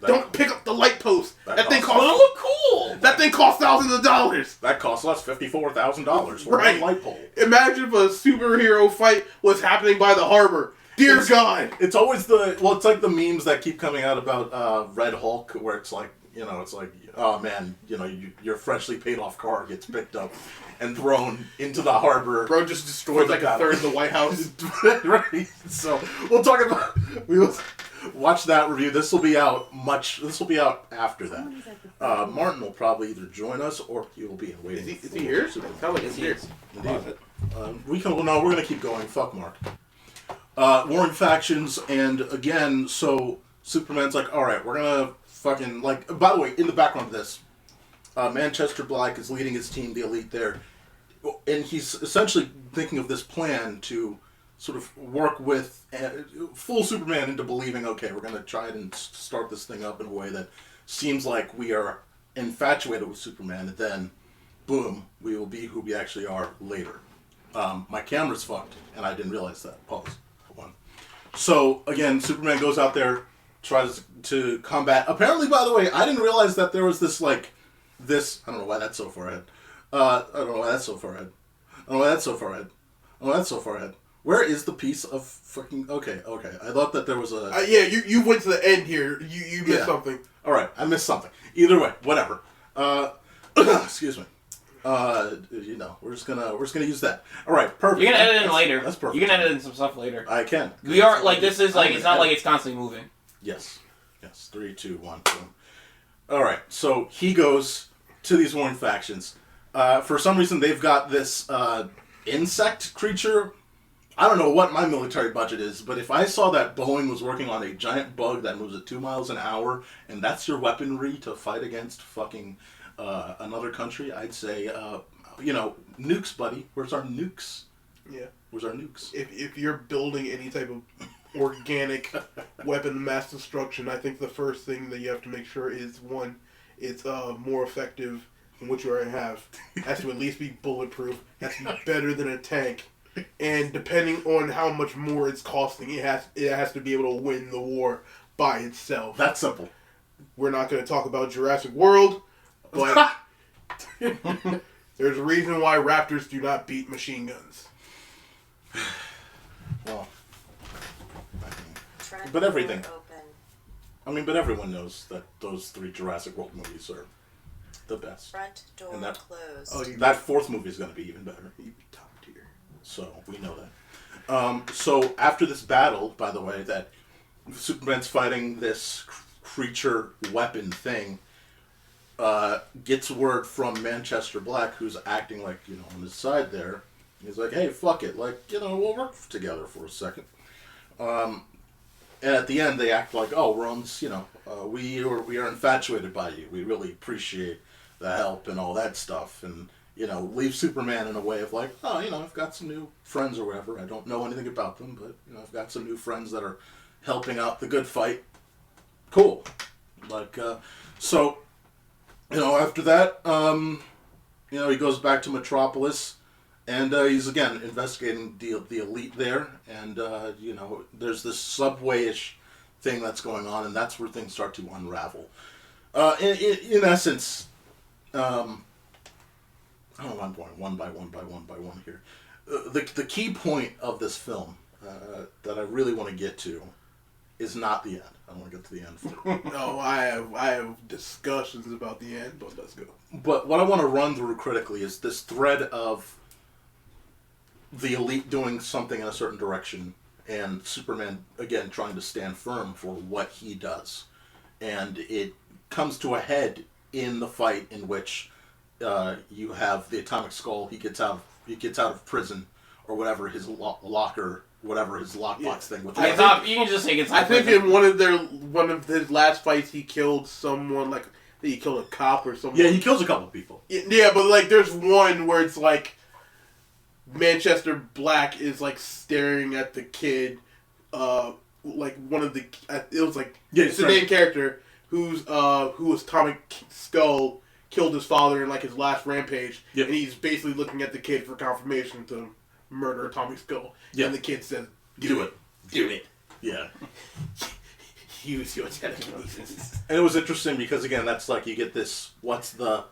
Don't pick up the light post. That thing costs cool. That thing costs thousands of dollars. That costs us $54,000 for one light pole. Imagine if a superhero fight was happening by the harbor. Dear God. It's always it's like the memes that keep coming out about Red Hulk, where it's like, it's like, oh man, your freshly paid off car gets picked up and thrown into the harbor. Bro just destroyed like a third of the White House. Right. So we will watch that review. This will be out after that. Martin will probably either join us or he will be in waiting. Is he here? It sounds like he's here. Indeed. We're gonna keep going. Fuck Mark. Warring factions, and again, so Superman's like, all right, we're gonna fucking, like, by the way, in the background of this, Manchester Black is leading his team, the Elite there, and he's essentially thinking of this plan to sort of work with, fool Superman into believing, okay, we're gonna try and start this thing up in a way that seems like we are infatuated with Superman, and then, boom, we will be who we actually are later. My camera's fucked, and I didn't realize that. Pause. Hold on. So, again, Superman goes out there, tries to combat... Apparently, by the way, I didn't realize that there was this, like... This... I don't know why that's so far ahead. I don't know why that's so far ahead. I don't know why that's so far ahead. Oh, that's so far ahead. Where is the piece of fucking... Okay. I thought that there was a... Yeah, you went to the end here. You missed something. All right, I missed something. Either way, whatever. Excuse me. We're just gonna use that. All right, perfect. You can edit in later. That's perfect. You can edit in some stuff later. I can. We are like this is like it's not like it's constantly moving. Yes. 3, 2, 1, boom. All right, so he goes to these warring factions. For some reason, they've got this insect creature. I don't know what my military budget is, but if I saw that Boeing was working on a giant bug that moves at 2 miles an hour, and that's your weaponry to fight against fucking another country, I'd say, nukes, buddy. Where's our nukes? Yeah. Where's our nukes? If you're building any type of organic weapon of mass destruction, I think the first thing that you have to make sure is, one, it's more effective than what you already have. It has to at least be bulletproof. It has to be better than a tank. And depending on how much more it's costing, it has to be able to win the war by itself. That's simple. We're not going to talk about Jurassic World, but there's a reason why raptors do not beat machine guns. Well, but everything. But everyone knows that those 3 Jurassic World movies are the best. Front door and that, closed. That 4th movie is going to be even better. Top tier. So, we know that. So, after this battle, by the way, that Superman's fighting this creature weapon thing, gets word from Manchester Black, who's acting like, on his side there. He's like, hey, fuck it. Like, we'll work together for a second. And at the end, they act like, oh, we're on this, we are infatuated by you. We really appreciate the help and all that stuff. And, leave Superman in a way of like, oh, I've got some new friends or whatever. I don't know anything about them, but, I've got some new friends that are helping out the good fight. Cool. Like, so, after that, he goes back to Metropolis. And he's, again, investigating the elite there. And, there's this subway-ish thing that's going on, and that's where things start to unravel. In essence, I'm going one by one here. The key point of this film that I really want to get to is not the end. I don't want to get to the end first. No, I have discussions about the end, but let's go. But what I want to run through critically is this thread of the elite doing something in a certain direction, and Superman, again, trying to stand firm for what he does. And it comes to a head in the fight in which you have the Atomic Skull. He gets out of prison, or whatever, his locker, whatever his lockbox thing. Which I thought you can just say it's. I think in one of his last fights, he killed someone. Like, he killed a cop or something. Yeah, he kills a couple people. Yeah, but like, there's one where it's like Manchester Black is like staring at the kid, like one of the. It was like it's the main character who was Atomic Skull, killed his father in like his last rampage, and he's basically looking at the kid for confirmation to murder Atomic Skull. And the kid says, "Do it, do it." Yeah. Use your telekinesis. And it was interesting because, again, that's like you get this. What's the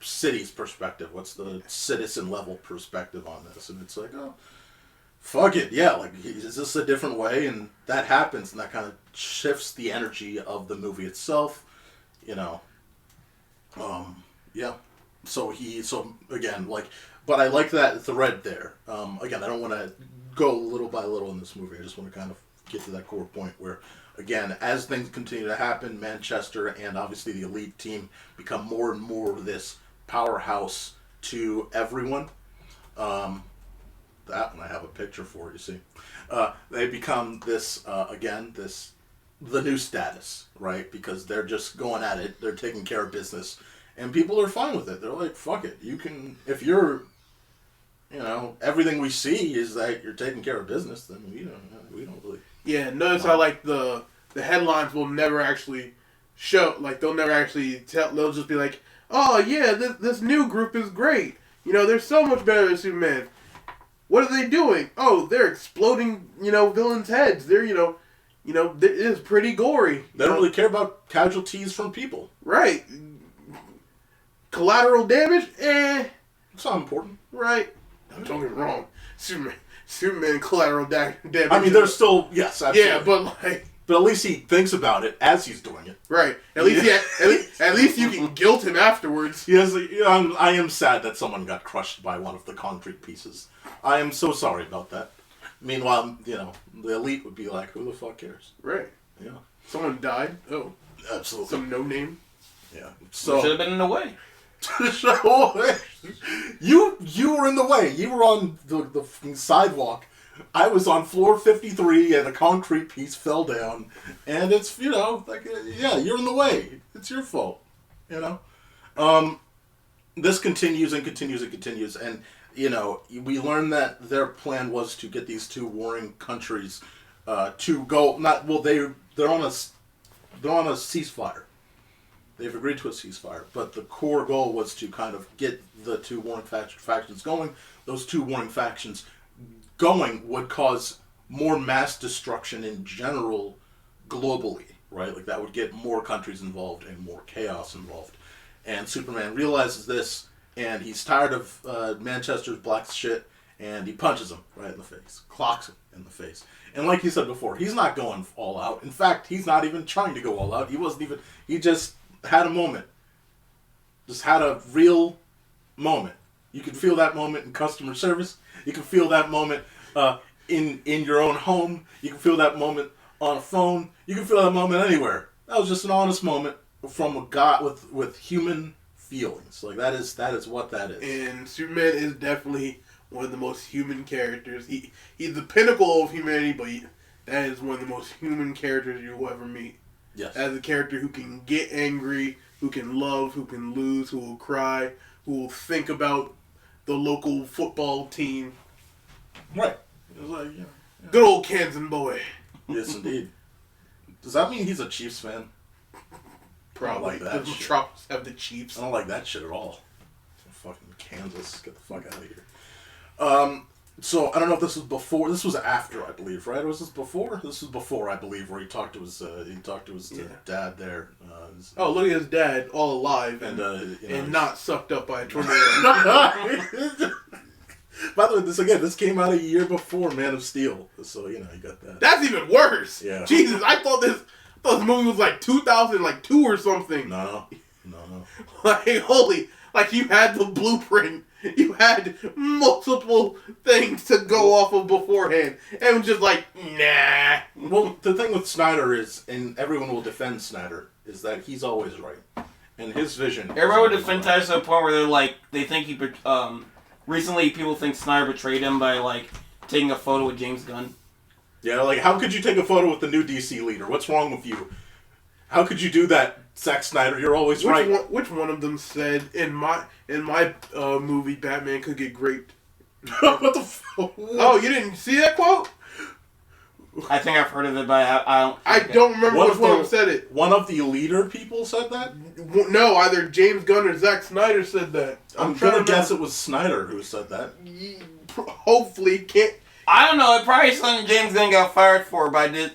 city's perspective? What's the citizen level perspective on this? And it's like, oh, fuck it, yeah. Like, is this a different way? And that happens, and that kind of shifts the energy of the movie itself. Yeah. So again, like, but I like that thread there. Again, I don't want to go little by little in this movie. I just want to kind of get to that core point where, again, as things continue to happen, Manchester and obviously the elite team become more and more this powerhouse to everyone. That one I have a picture for, you see. They become this, the new status, right? Because they're just going at it. They're taking care of business. And people are fine with it. They're like, fuck it. You can, if you're, everything we see is that you're taking care of business, then we don't really. Yeah, notice how like the headlines will never actually show, like, they'll never actually tell, they'll just be like, oh, yeah, this new group is great. You know, they're so much better than Superman. What are they doing? Oh, they're exploding, villains' heads. They're, it is pretty gory. They don't really care about casualties from people. Right. Collateral damage? It's not important. Right. Don't get me wrong. Superman collateral damage. I mean, there's still, yes, absolutely. Yeah, but But at least he thinks about it as he's doing it. Right. At least you can guilt him afterwards. Yes, I am sad that someone got crushed by one of the concrete pieces. I am so sorry about that. Meanwhile, the elite would be like, who the fuck cares? Right. Yeah. Someone died. Oh. Absolutely. Some no name. Yeah. So should have been in the way. You were in the way. You were on the sidewalk. I was on floor 53 and a concrete piece fell down. And it's, yeah, you're in the way. It's your fault. This continues and continues and continues. And, we learn that their plan was to get these two warring countries to go, they're on a ceasefire. They've agreed to a ceasefire, but the core goal was to kind of get the two warring factions going. Those two warring factions going would cause more mass destruction in general globally, right? Like that would get more countries involved and more chaos involved. And Superman realizes this, and he's tired of Manchester's black shit, and he punches him right in the face, clocks him in the face. And like you said before, he's not going all out. In fact, he's not even trying to go all out. He just had a moment. Just had a real moment. You can feel that moment in customer service. You can feel that moment in your own home. You can feel that moment on a phone. You can feel that moment anywhere. That was just an honest moment from a guy with human feelings. Like that is what that is. And Superman is definitely one of the most human characters. He's the pinnacle of humanity, but that is one of the most human characters you'll ever meet. Yes. As a character who can get angry, who can love, who can lose, who will cry, who will think about the local football team. Right. It was like, yeah. Good old Kansan boy. Yes, indeed. Does that mean he's a Chiefs fan? Probably. I don't like that The shit. Trops have the Chiefs. I don't like that shit at all. Fucking Kansas. Get the fuck out of here. So, I don't know if this was before. This was after, I believe, right? Or was this before? This was before, I believe, where he talked to his dad there. Oh, look at his dad, all alive and not sucked up by a tornado. By the way, this came out a year before Man of Steel. So, you got that. That's even worse. Yeah. Jesus, I thought this movie was like 2002 or something. No. Like, holy, like you had the blueprint. You had multiple things to go off of beforehand. And it was just like, nah. Well, the thing with Snyder is, and everyone will defend Snyder, is that he's always right. And his vision... Everybody would defend Tyler to the point where they're like, they think he... recently, people think Snyder betrayed him by, like, taking a photo with James Gunn. Yeah, like, how could you take a photo with the new DC leader? What's wrong with you? How could you do that, Zack Snyder? You're always right. Which one of them said, in my movie, Batman could get raped? What the fuck? Oh, you didn't see that quote? I think I've heard of it, but I don't remember which one of them said it. One of the leader people said that? No, either James Gunn or Zack Snyder said that. I'm gonna guess it was Snyder who said that. Hopefully, can't. I don't know. It probably something James Gunn got fired for, but I did.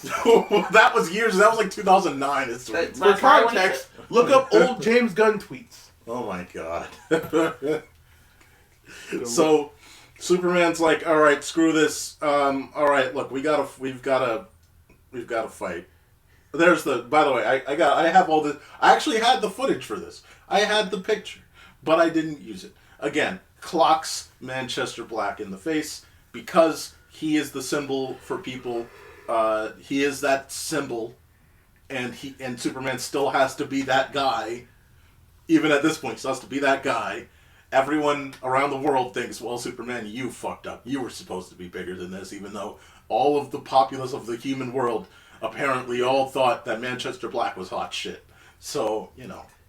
That was years. That was like 2009. For context, look up old James Gunn tweets. Oh my god. So, Superman's like, all right, screw this. All right, look, we've got to fight. There's the. By the way, I have all this. I actually had the footage for this. I had the picture, but I didn't use it. Again, clocks Manchester Black in the face because he is the symbol for people. He is that symbol, and Superman still has to be that guy. Even at this point, still has to be that guy. Everyone around the world thinks, well, Superman, you fucked up. You were supposed to be bigger than this, even though all of the populace of the human world apparently all thought that Manchester Black was hot shit. So,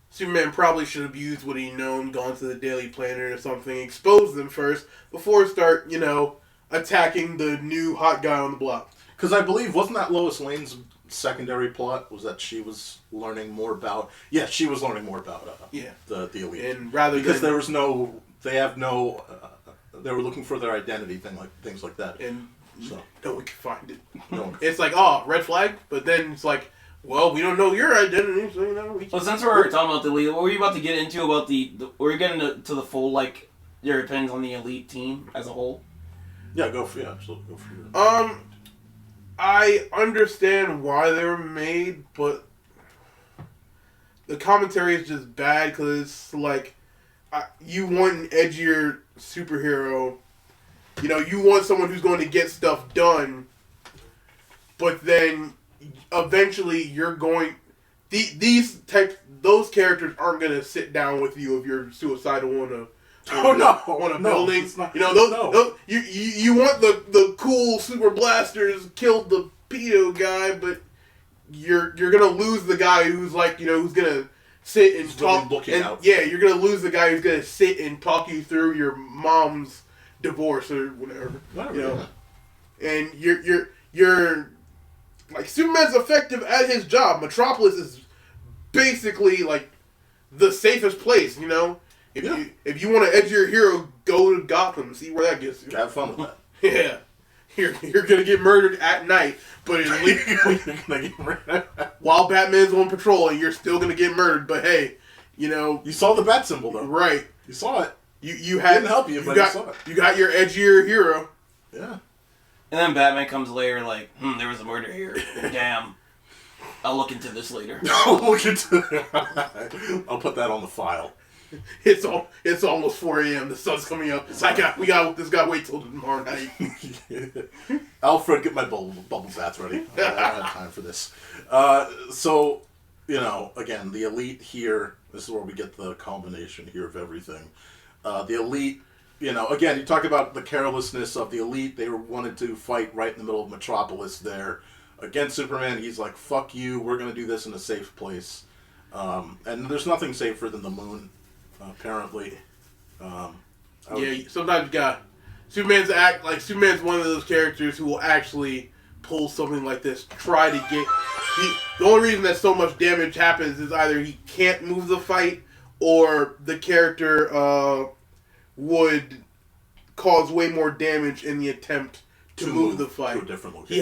Superman probably should have used what he known, gone to the Daily Planet or something, exposed them first, before start, attacking the new hot guy on the block. Because I believe, wasn't that Lois Lane's secondary plot was that she was learning more about. Yeah, she was learning more about. The elite. And rather because than, there was no, they have no. They were looking for their identity, things like that. And so no one can find it. no one. It's like, oh, red flag, but then it's like, well, we don't know your identity, so we Well, since we're talking about the elite, what were you about to get into about were you getting to the full, like, your opinions on the elite team as a whole? Yeah, absolutely, go for it. I understand why they were made, but the commentary is just bad because it's like, you want an edgier superhero. You know, you want someone who's going to get stuff done, but then eventually you're going. Those characters aren't going to sit down with you if you're suicidal on a building. You know, those, you want the cool super blasters killed the pedo guy, but you're gonna lose the guy who's like, you know, who's gonna sit and talk. You're gonna lose the guy who's gonna sit and talk you through your mom's divorce or whatever. You know, and you're like, Superman's effective at his job. Metropolis is basically like the safest place. You know, if you want to edge your hero, go to Gotham. See where that gets you. Have fun with that. Yeah. You're gonna get murdered at night, but at least while Batman's on patrol, and you're still gonna get murdered. But hey, you know, you saw the bat symbol though, right? You saw it. You had didn't help you, but you saw it. You got your edgier hero. Yeah. And then Batman comes later, like, there was a murder here. Damn. I'll look into this later. I'll put that on the file. It's almost 4 a.m. The sun's coming up. We got this guy wait till tomorrow night. Alfred, get my bubble bath ready. I don't have time for this. So, you know, again, the elite here. This is where we get the culmination here of everything. The elite. You know, again, you talk about the carelessness of the elite. They wanted to fight right in the middle of Metropolis there against Superman. He's like, "Fuck you. We're gonna do this in a safe place." And there's nothing safer than the moon. Apparently, sometimes you got Superman's one of those characters who will actually pull something like this. Try to get the only reason that so much damage happens is either he can't move the fight, or the character would cause way more damage in the attempt to move the fight to a different location.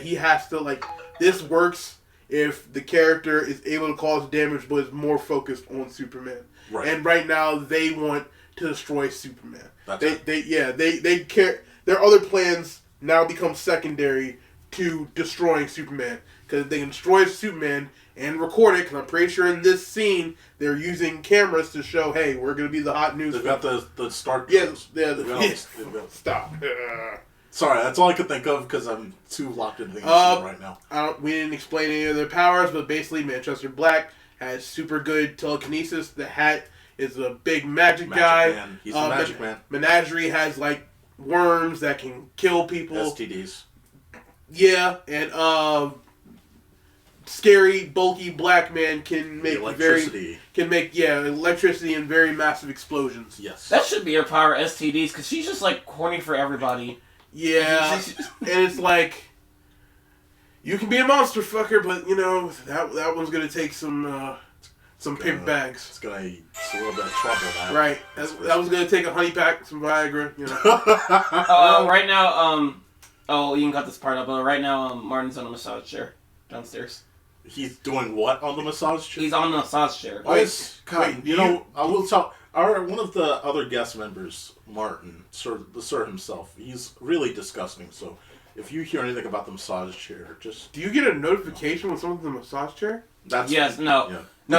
He has to, like, this works if the character is able to cause damage but is more focused on Superman. Right. And right now they want to destroy Superman. That's they care. Their other plans now become secondary to destroying Superman, because they can destroy Superman and record it. Because I'm pretty sure in this scene they're using cameras to show, hey, we're gonna be the hot news. They've got the start. Stop. Sorry, that's all I could think of because I'm too locked into the scene right now. We didn't explain any of their powers, but basically Manchester Black has super good telekinesis. The Hat is a big magic guy. Man. He's a magic man. Menagerie has, like, worms that can kill people. STDs. Yeah, and scary, bulky black man can make electricity and very massive explosions. Yes. That should be her power, STDs, because she's just, like, horny for everybody. Yeah, and it's like, you can be a monster fucker, but, you know, that one's gonna take some paper bags. It's a little bit of trouble. Right. That was gonna take a honey pack, some Viagra, you know. Right now, you can cut this part up, but right now, Martin's on a massage chair downstairs. He's doing what on the massage chair? He's on the massage chair. I will tell. One of the other guest members, Martin, the Sir himself, he's really disgusting. So, if you hear anything about the massage chair, just... Do you get a notification when someone's in the massage chair? No,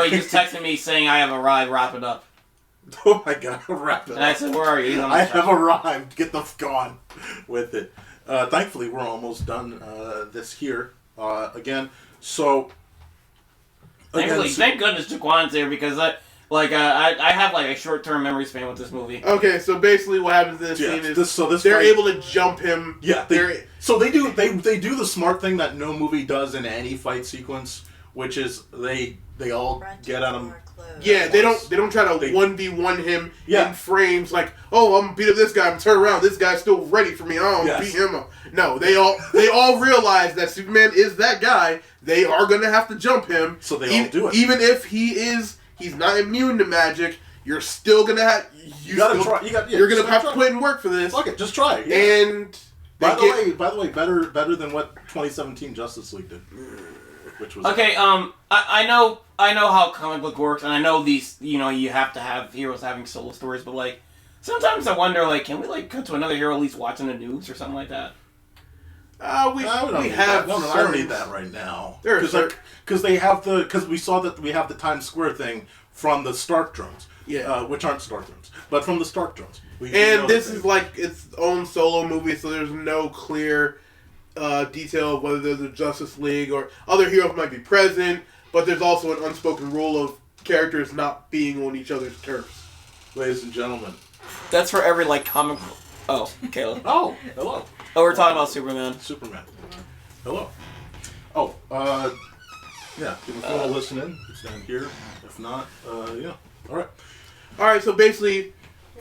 he just texted me saying, I have arrived, wrap it up. Oh my god, wrap it up. And I said, where are you? I have arrived, get the f*** on with it. Thankfully, we're almost done this here. Again, so... Thank goodness Jaquan's there, because I have like a short-term memory span with this movie. Okay, so basically what happens in this scene is they're able to jump him. Yeah, they do the smart thing that no movie does in any fight sequence, which is they all get on him. Yeah, they don't try to 1v1 him Yeah. in frames like, oh, I'm gonna beat up this guy, I'm turn around, this guy's still ready for me, oh, I'm gonna beat him up. No, they all realize that Superman is that guy. They are gonna have to jump him. So they all do it. Even if he's not immune to magic, you're still gonna have You gotta try. You're gonna have to put in work for this. Fuck it, just try. Yeah. And by the way, better than what 2017 Justice League did, which was okay. I know how comic book works, and I know these. You have to have heroes having solo stories, but like sometimes I wonder, like, can we like cut to another hero at least watching the news or something like that? we don't need that right now. Because we saw that we have the Times Square thing from the Stark drones. Yeah. Which aren't Stark drones, but from the Stark drones. And this is like its own solo movie, so there's no clear detail of whether there's a Justice League or other heroes might be present, but there's also an unspoken rule of characters not being on each other's turfs. Ladies and gentlemen. That's for every like comic. Oh, Caleb. Oh, hello. Oh, we're talking about Superman. Hello. Oh, yeah. If you want to listen in, it's down here. If not, yeah. All right. So basically,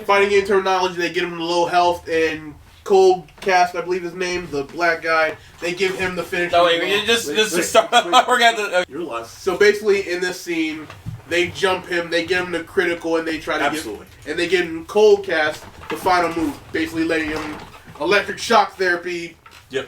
fighting game terminology, they get him low health, and Cold Cast, I believe his name, the black guy, they give him the finish. Oh wait, just start. We're gonna. You're live. So basically, in this scene, they jump him, they get him to critical, and they try to and they give him Cold Cast, the final move, basically letting him electric shock therapy,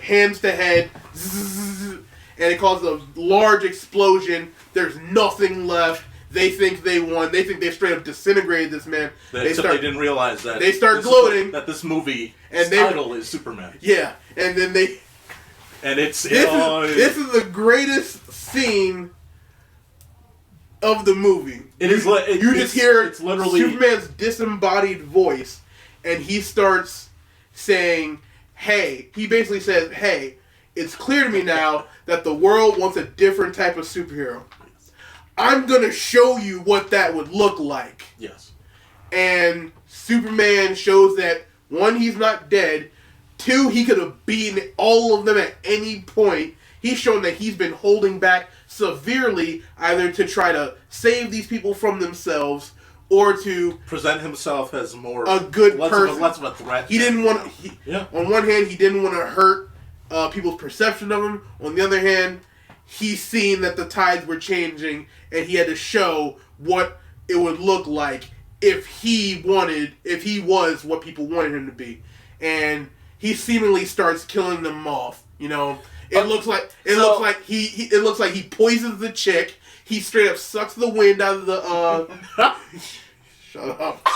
hands to head, zzz, and it causes a large explosion. There's nothing left. They think they won. They think they've straight up disintegrated this man. They didn't realize that. They start gloating. That this movie title is Superman. Yeah, and then they... And this is the greatest scene of the movie. You just hear it's literally Superman's disembodied voice, and he starts saying, hey, he basically says, hey, it's clear to me now that the world wants a different type of superhero. I'm going to show you what that would look like. Yes. And Superman shows that, one, he's not dead. Two, he could have beaten all of them at any point. He's shown that he's been holding back severely, either to try to save these people from themselves or to present himself as more a good person. Less of a threat. He didn't want. On one hand, he didn't want to hurt people's perception of him. On the other hand, he's seen that the tides were changing, and he had to show what it would look like if he was what people wanted him to be. And he seemingly starts killing them off. It looks like he poisons the chick. He straight up sucks the wind out of the. Shut up.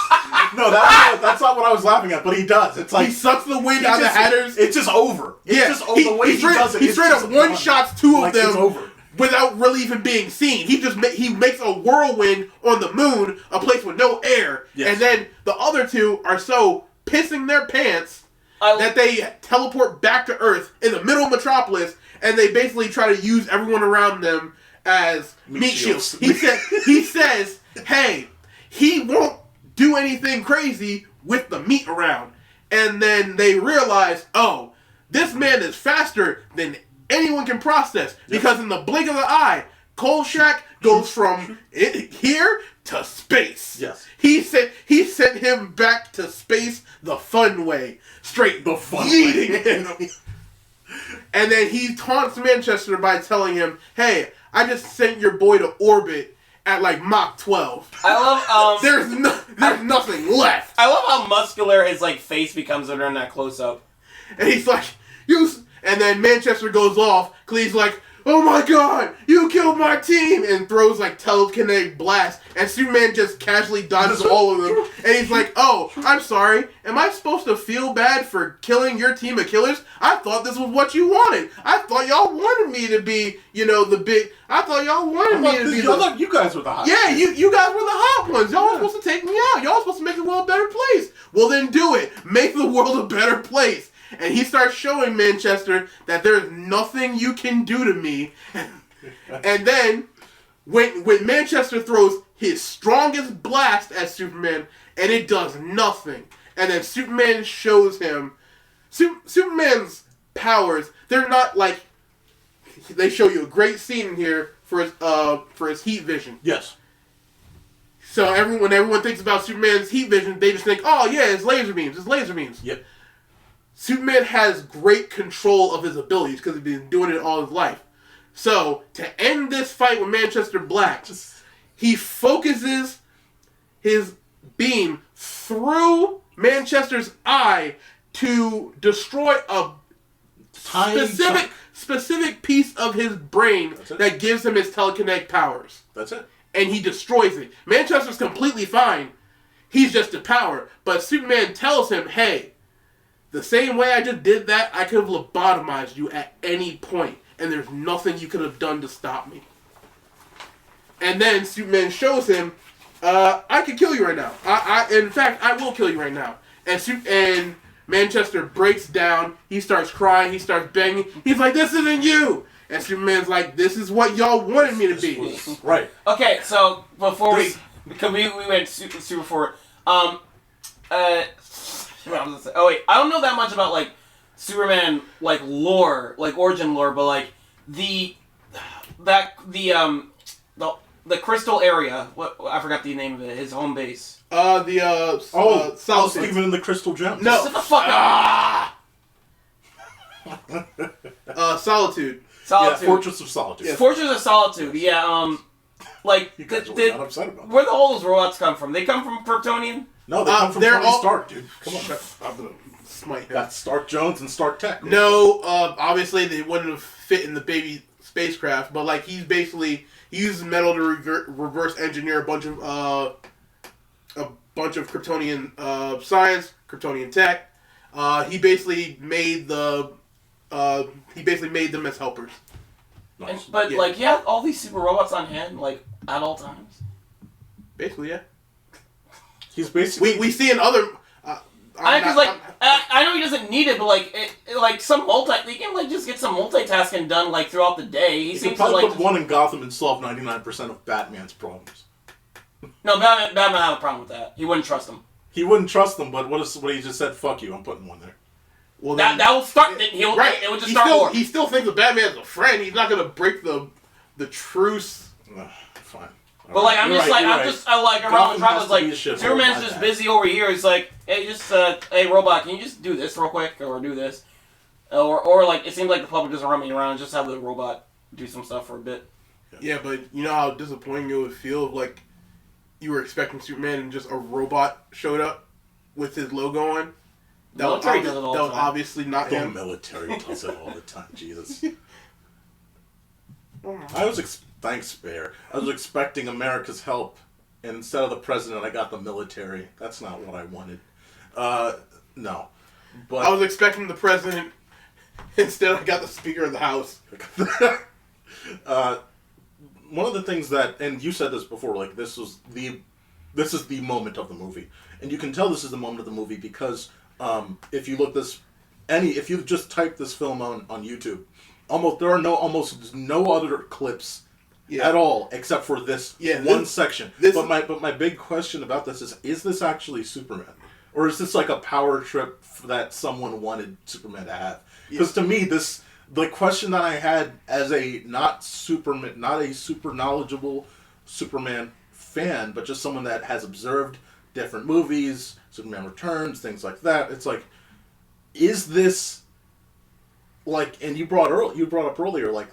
No, that's not what I was laughing at. But he does. It's like he sucks the wind out of the Hatters. It's just over. It's just over the way he does it. He straight up one shots two of them. It's over. Without really even being seen. He makes a whirlwind on the moon, a place with no air, and then the other two are so pissing their pants that they teleport back to Earth in the middle of Metropolis, and they basically try to use everyone around them as meat shields. He says, hey, he won't do anything crazy with the meat around. And then they realize, oh, this man is faster than anyone can process, because in the blink of the eye, Kolchak goes from here to space. Yes. He sent him back to space the fun way. Straight the fun way. And then he taunts Manchester by telling him, hey, I just sent your boy to orbit at like Mach 12. I love there's nothing left. I love how muscular his like face becomes during that close up. And he's like, and then Manchester goes off, because he's like, oh my god, you killed my team, and throws like telekinetic blast, and Superman just casually dodges all of them, and he's like, oh, I'm sorry, am I supposed to feel bad for killing your team of killers? I thought this was what you wanted. I thought y'all wanted me to be, I thought y'all wanted me to be you guys were the hot ones. You guys were the hot ones. Y'all were supposed to take me out. Y'all were supposed to make the world a better place. Well then do it. Make the world a better place. And he starts showing Manchester that there's nothing you can do to me. And then, when Manchester throws his strongest blast at Superman, and it does nothing. And then Superman shows him... Superman's powers, they're not like they show you a great scene in here for his heat vision. Yes. So when everyone thinks about Superman's heat vision, they just think, oh yeah, it's laser beams. Yep. Superman has great control of his abilities because he's been doing it all his life. So, to end this fight with Manchester Black, he focuses his beam through Manchester's eye to destroy a specific piece of his brain that gives him his telekinetic powers. That's it. And he destroys it. Manchester's completely fine. He's just a power. But Superman tells him, hey, the same way I just did that, I could have lobotomized you at any point, and there's nothing you could have done to stop me. And then Superman shows him, I can kill you right now. In fact, I will kill you right now. And Manchester breaks down. He starts crying. He starts begging. He's like, this isn't you. And Superman's like, this is what y'all wanted me to be. Right. Okay, so before because we went super forward. What was I gonna say? Oh wait, I don't know that much about like Superman like lore, like origin lore, but like the crystal area. What I forgot the name of it. His home base. Solitude. Steven and the Crystal Gems. No. Shut the fuck up. Solitude. Yeah, Fortress of Solitude. Yeah. Fortress of Solitude. Yeah. Like you guys are not upset about that. Where do all those robots come from? They come from Kryptonian? No, they come from Tony Stark, dude. Come on. I'm gonna smite him. That's Stark Jones and Stark Tech. No, obviously they wouldn't have fit in the baby spacecraft, but like he uses metal to reverse engineer a bunch of Kryptonian science, Kryptonian tech. He basically made them as helpers. Nice. But like he had all these super robots on hand, like at all times. Basically, yeah. He's basically we see in other. I know he doesn't need it, but like he can like just get some multitasking done like throughout the day. He seems could probably to like put one in Gotham and solve 99% of Batman's problems. No, Batman have a problem with that. He wouldn't trust him. He wouldn't trust them, but what he just said? Fuck you! I'm putting one there. Well, that will start. It would just start war. He still thinks of Batman as a friend. He's not gonna break the truce. Fine. But like I'm just around the trap. Like Superman's just that. busy over here. He's like, hey, hey robot, can you just do this real quick or do this, or like it seems like the public doesn't run me around. Just have the robot do some stuff for a bit. Yeah, but you know how disappointing it would feel if like you were expecting Superman and just a robot showed up with his logo on. That was obviously not the him. military does it all the time. Jesus. Thanks, Bear. I was expecting America's help, and instead of the president, I got the military. That's not what I wanted. No. But I was expecting the president. Instead, I got the Speaker of the House. One of the things that, and you said this before, like this is the moment of the movie, and you can tell this is the moment of the movie because if you look if you just type this film on YouTube, there are almost no other clips at all except for this one section. But my big question about this is this actually Superman, or is this like a power trip that someone wanted Superman to have? Because to me, the question that I had as a not a super knowledgeable Superman fan, but just someone that has observed different movies, Superman Returns, things like that. It's like, is this like? And you brought up earlier, like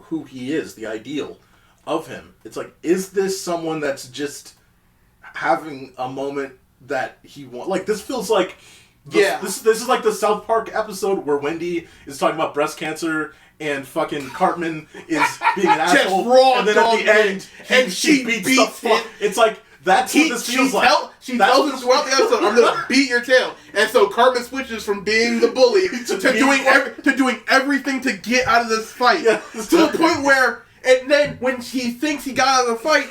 who he is, the ideal of him. It's like, is this someone that's just having a moment that he wants? Like this feels like. This is like the South Park episode where Wendy is talking about breast cancer and fucking Cartman is being an asshole, raw and then at the end she beats the fuck. It's like that's what this feels like. She tells him throughout the episode, "I'm gonna beat your tail," and so Cartman switches from being the bully to doing everything to get out of this fight to the point where, and then when he thinks he got out of the fight,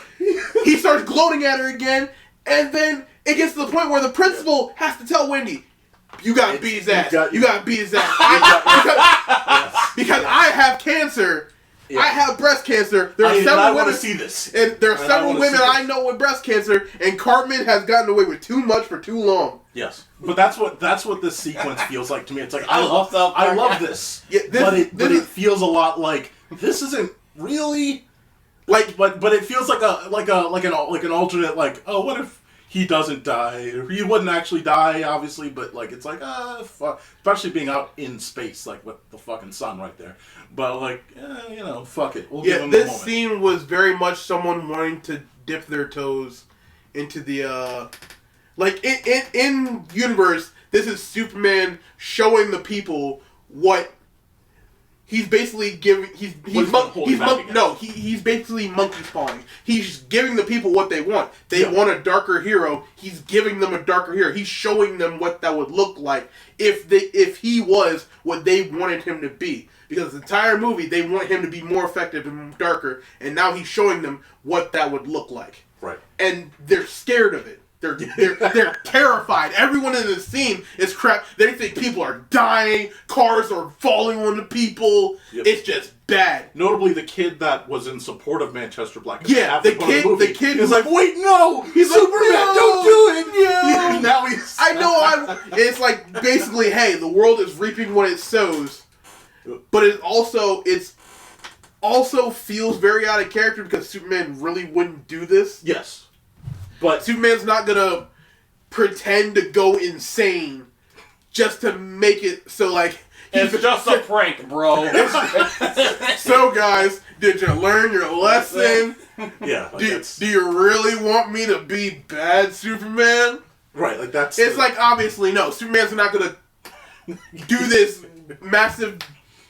he starts gloating at her again, and then it gets to the point where the principal has to tell Wendy, you gotta beat his ass. You gotta beat his ass. Because I have cancer, I have breast cancer. There are I several want women to see this. And there are And several women I know with breast cancer, and Cartman has gotten away with too much for too long. Yes, but that's what this sequence feels like to me. It's like I love this, Yeah, but it feels a lot like this isn't really like, but it feels like an alternate, like, oh, what if he doesn't die? He wouldn't actually die, obviously, but like it's like fuck, especially being out in space, like with the fucking sun right there. But like, fuck it. We'll give him a moment. This scene was very much someone wanting to dip their toes into the like in universe. This is Superman showing the people what he's basically giving. He's basically monkey spawning. He's giving the people what they want. They want a darker hero. He's giving them a darker hero. He's showing them what that would look like if he was what they wanted him to be. Because the entire movie, they want him to be more effective and darker, and now he's showing them what that would look like. Right. And they're scared of it. They're terrified. Everyone in the scene is crap. They think people are dying. Cars are falling on the people. Yep. It's just bad. Notably, the kid that was in support of Manchester Black. Yeah, the kid is like, wait, no, he's Superman, like, no, don't do it. Yeah. Now he's. I know. It's like basically, hey, the world is reaping what it sows, but it also feels very out of character because Superman really wouldn't do this. Yes. But Superman's not gonna pretend to go insane just to make it so like it's just a prank, bro. So guys, did you learn your lesson? Yeah. Like do you really want me to be bad, Superman? Right. Like that's. It's like obviously no. Superman's not gonna do this massive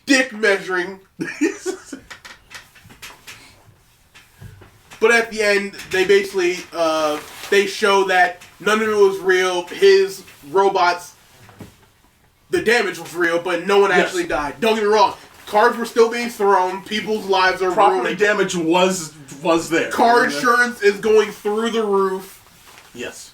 dick measuring. But at the end, they basically, they show that none of it was real. His robots, the damage was real, but no one actually died. Don't get me wrong. Cars were still being thrown. People's lives are property ruined. Damage was there. Car insurance is going through the roof. Yes.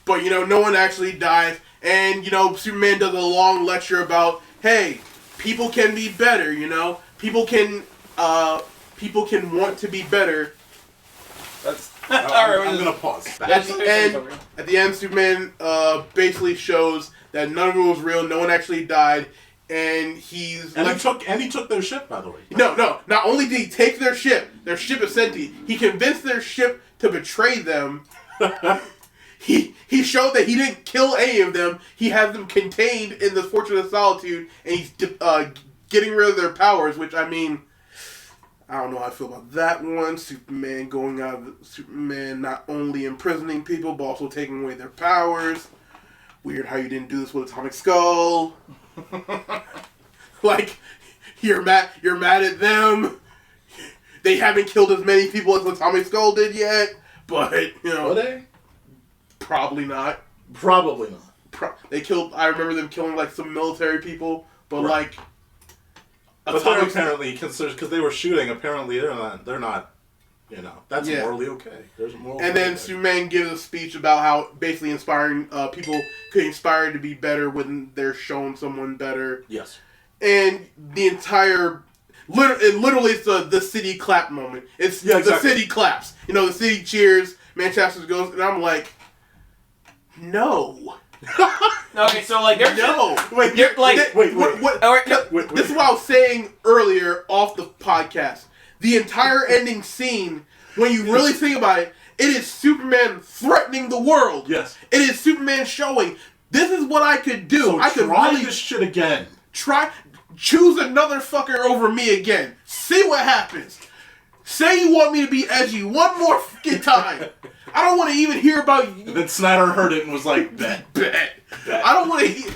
But, no one actually dies. And, Superman does a long lecture about, hey, people can be better, People can want to be better. I'm going to pause. At the end, Superman basically shows that none of it was real. No one actually died, and he took their ship, by the way. No. Not only did he take their ship is sentient. He convinced their ship to betray them. He showed that he didn't kill any of them. He has them contained in the Fortress of Solitude, and he's getting rid of their powers. Which I don't know how I feel about that one. Superman not only imprisoning people, but also taking away their powers. Weird how you didn't do this with Atomic Skull. Like, you're mad at them. They haven't killed as many people as Atomic Skull did yet. But, Were they? Probably not. Probably not. I remember them killing, like, some military people. But, like... But they're apparently, because they were shooting, apparently they're not, that's morally okay. There's moral. And then Superman gives a speech about how basically inspiring people could inspire to be better when they're shown someone better. Yes. And the entire, literally it's the city clap moment. It's the city claps. The city cheers, Manchester goes, and I'm like, no. Okay, so like there's wait. This is what I was saying earlier off the podcast. The entire ending scene, when you really think about it, it is Superman threatening the world. Yes, it is Superman showing this is what I could do. So I could try this shit again. Choose another fucker over me again. See what happens. Say you want me to be edgy one more fucking time. I don't want to even hear about you. And then Snyder heard it and was like, bet. I don't want to hear.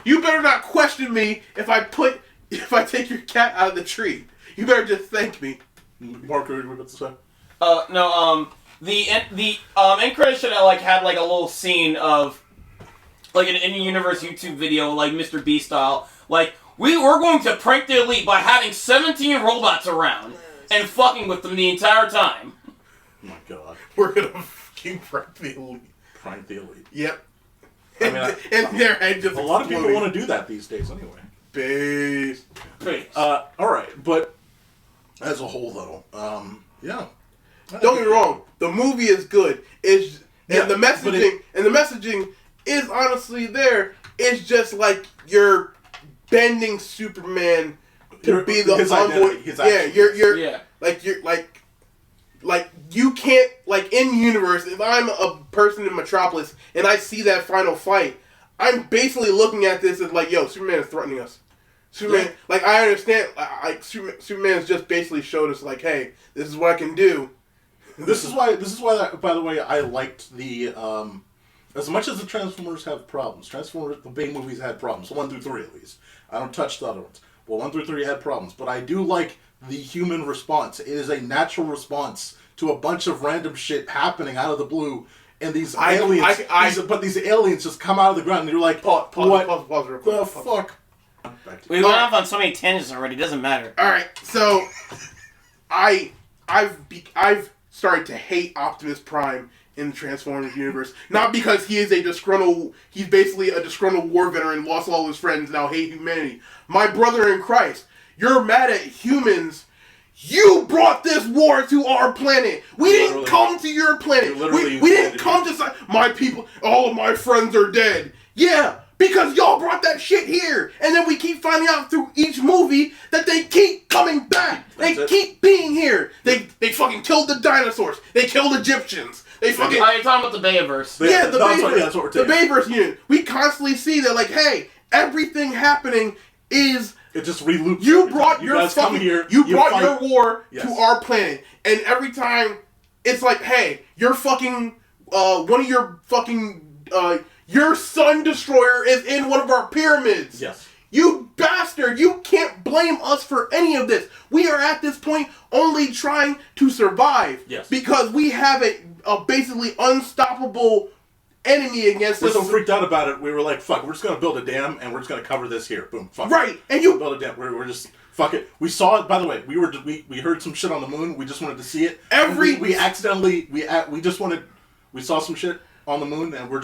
You better not question me if I take your cat out of the tree. You better just thank me. Mark, what are you about to say? The end credits should have had a little scene of an in-universe YouTube video, like Mr. B style. Like, we're going to prank the elite by having 17 robots around and fucking with them the entire time. Oh my god. We're gonna fucking prank the elite. Prank the elite. Yep. I mean, and their head just a lot of people want to do that these days anyway. Base. All right, but as a whole, though, yeah. Don't get me wrong. The movie is good. The messaging is honestly there. It's just like you're bending Superman to be the humble. Like you can't, like, in universe, if I'm a person in Metropolis and I see that final fight, I'm basically looking at this as like, yo, Superman is threatening us. Superman, like, I understand, Superman's just basically showed us, like, hey, this is what I can do. This is why, by the way, I liked the, as much as the Transformers have problems, the Bay movies had problems, 1 through 3 at least. I don't touch the other ones. Well, 1 through 3 had problems, but I do like the human response. It is a natural response to a bunch of random shit happening out of the blue, and these aliens, these aliens just come out of the ground, and you're like, pause real quick. The fuck? We went off on so many tangents already. It doesn't matter. All right, so I've started to hate Optimus Prime in the Transformers universe, not because he's basically a disgruntled war veteran, lost all his friends, now hate humanity. My brother in Christ, you're mad at humans. You brought this war to our planet. We didn't come to your planet. We didn't come to say, my people, all of my friends are dead. Yeah, because y'all brought that shit here. And then we keep finding out through each movie that they keep coming back. They keep being here. They fucking killed the dinosaurs. They killed Egyptians. They fucking... Are you talking about the Bayverse? Yeah, the Bayverse. That's what we're taking. The Bayverse unit. We constantly see that, like, hey, everything happening is... It just reloops. You brought your fucking... You brought your war yes. to our planet. And every time, it's like, hey, you're fucking... one of your fucking... your Sun Destroyer is in one of our pyramids. Yes. You bastard! You can't blame us for any of this. We are at this point only trying to survive. Yes. Because we have a basically unstoppable enemy against us. We're so freaked out about it, we were like, fuck, we're just going to build a dam and we're just going to cover this here. Boom, fuck. Right. And you build a dam. We're just, fuck it. We saw it, by the way, we heard some shit on the moon. We just wanted to see it. We accidentally, we saw some shit on the moon and we're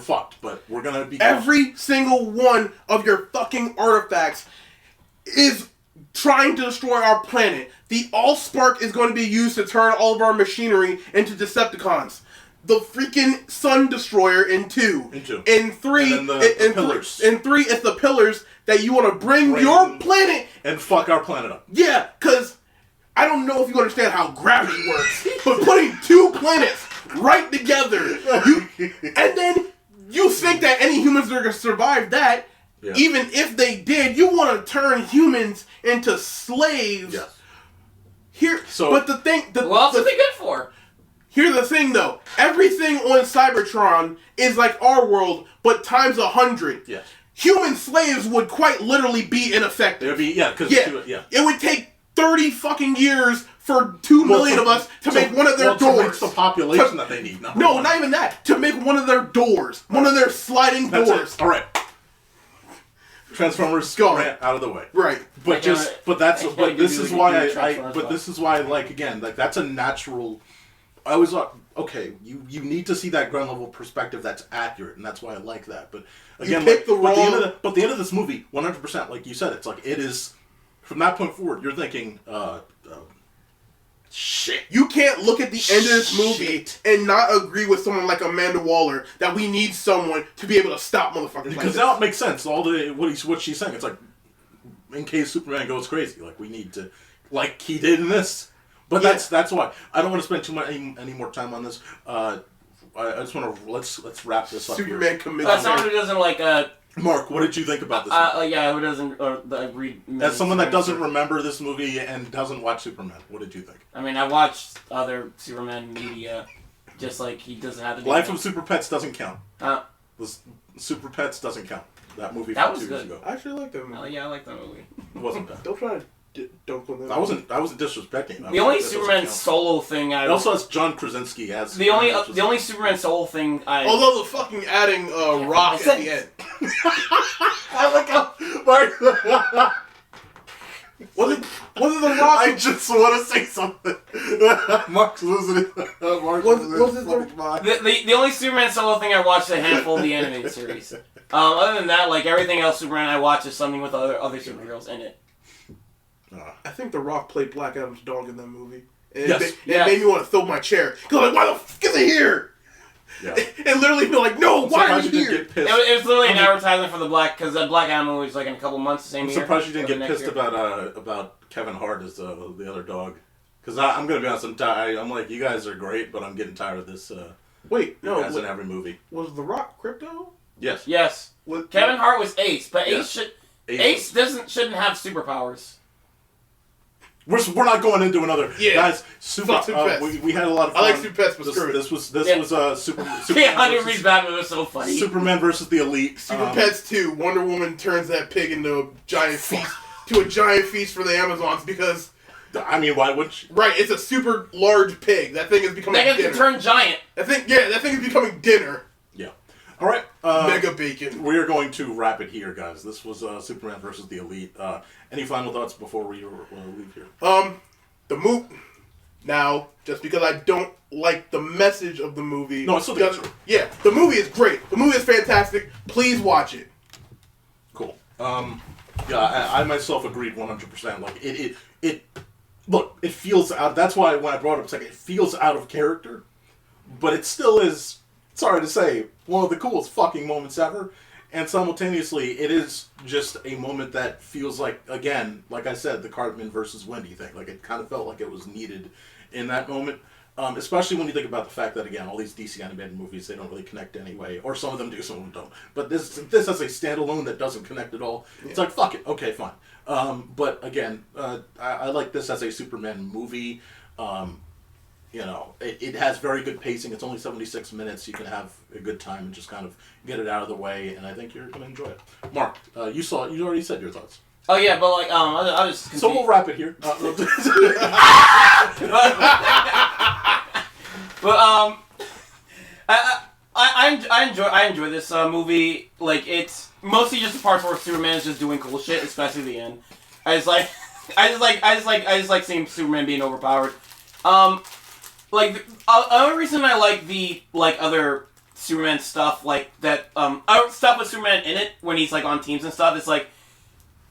fucked, but we're gonna be... Every single one of your fucking artifacts is trying to destroy our planet. The Allspark is going to be used to turn all of our machinery into Decepticons. The freaking Sun Destroyer in 2. In 3, and then the pillars. In 3, it's the pillars that you want to bring your planet... And fuck our planet up. Yeah, because I don't know if you understand how gravity works, but putting 2 planets right together, and then you think that any humans are going to survive that, even if they did, you want to turn humans into slaves. Yes. But the thing... What's it good for? Here's the thing, though. Everything on Cybertron is like our world, but times 100. Yes. Human slaves would quite literally be ineffective. It would be, It would take 30 fucking years for 2 million of us to make one of their doors. To reach the population that they need. No, not even that. To make one of their doors. One of their sliding doors. All right. Transformers ran out of the way. Right. But this is why, like, again, like, that's a natural... I was like, okay, you need to see that ground level perspective that's accurate, and that's why I like that. But again, the end of this movie, 100%, like you said, it's like, it is, from that point forward, you're thinking, shit. You can't look at the end of this movie and not agree with someone like Amanda Waller that we need someone to be able to stop motherfuckers like because this. now it makes sense. What she's saying, it's like, in case Superman goes crazy, like, we need to, like he did in this. But that's why I don't want to spend any more time on this. I just want to let's wrap this up. Superman commits. As someone who doesn't like Mark, what did you think about this? Who doesn't read? As someone that doesn't remember this movie and doesn't watch Superman, what did you think? I mean, I watched other Superman media, just like he doesn't have to. Life of Super Pets doesn't count. The Super Pets doesn't count. That movie that from was 2 good. years ago. I actually like that movie. Oh yeah, I like that movie. It wasn't bad. Don't try to that. I wasn't disrespecting. The only Superman solo thing it also has John Krasinski as the only Superman solo thing although the fucking adding Rock at the end. I like how Mark. Was it the Rock? I just want to say something. Mark's losing it. Was it the only Superman solo thing I watched a handful of the animated series. Other than that, like everything else Superman I watch is something with other superheroes in it. I think The Rock played Black Adam's dog in that movie. And Yes. it made me want to throw my chair. Because I'm like, why the fuck is it here? Yeah. And literally be like, no, why are you here? Get pissed. It was literally an advertisement for the because the Black Adam movie was like in a couple months the same I'm year. surprised you didn't or the get next pissed year. about Kevin Hart as the other dog. Because I'm going to be honest, I'm like, you guys are great, but I'm getting tired of this. Wait, you no. guys in every movie. Was The Rock Crypto? Yes. Yes. Kevin Hart was Ace, but Yes. Ace shouldn't have superpowers. We're not going into another. Yeah. Guys, Super Pets. We had a lot of fun. I like Super Pets, but screw it. This was Superman Yeah, Hunter versus- Reed's Batman was so funny. Superman versus the Elite. Super Pets 2, Wonder Woman turns that pig into a giant feast for the Amazons because... I mean, why wouldn't you? Right, it's a super large pig. That thing is becoming That dinner. can turn giant. That thing is becoming dinner. Yeah. All right. Mega bacon. We are going to wrap it here, guys. This was Superman versus the Elite. Any final thoughts before we leave here? The movie. Now, just because I don't like the message of the movie. No, it's still good. Yeah, the movie is great. The movie is fantastic. Please watch it. Cool. Yeah, I myself agreed 100%. Like it look, it feels out. That's why when I brought it up, it's like it feels out of character, but it still is. Sorry to say, one of the coolest fucking moments ever. And simultaneously, it is just a moment that feels like, again, like I said, the Cartman versus Wendy thing. Like, it kind of felt like it was needed in that moment. Especially when you think about the fact that, again, all these DC animated movies, they don't really connect anyway. Or some of them do, some of them don't. But this as a standalone that doesn't connect at all, it's like, fuck it, okay, fine. But, again, I like this as a Superman movie. You know, it has very good pacing. It's only 76 minutes. You can have a good time and just kind of get it out of the way, and I think you're going to enjoy it. Mark, you saw it. You already said your thoughts. Oh yeah, but like I was. So we'll wrap it here. But I enjoy this movie. Like it's mostly just the parts where Superman is just doing cool shit, especially the end. I just like seeing Superman being overpowered. Like the only reason I like the other Superman stuff like that stuff with Superman in it when he's like on teams and stuff is like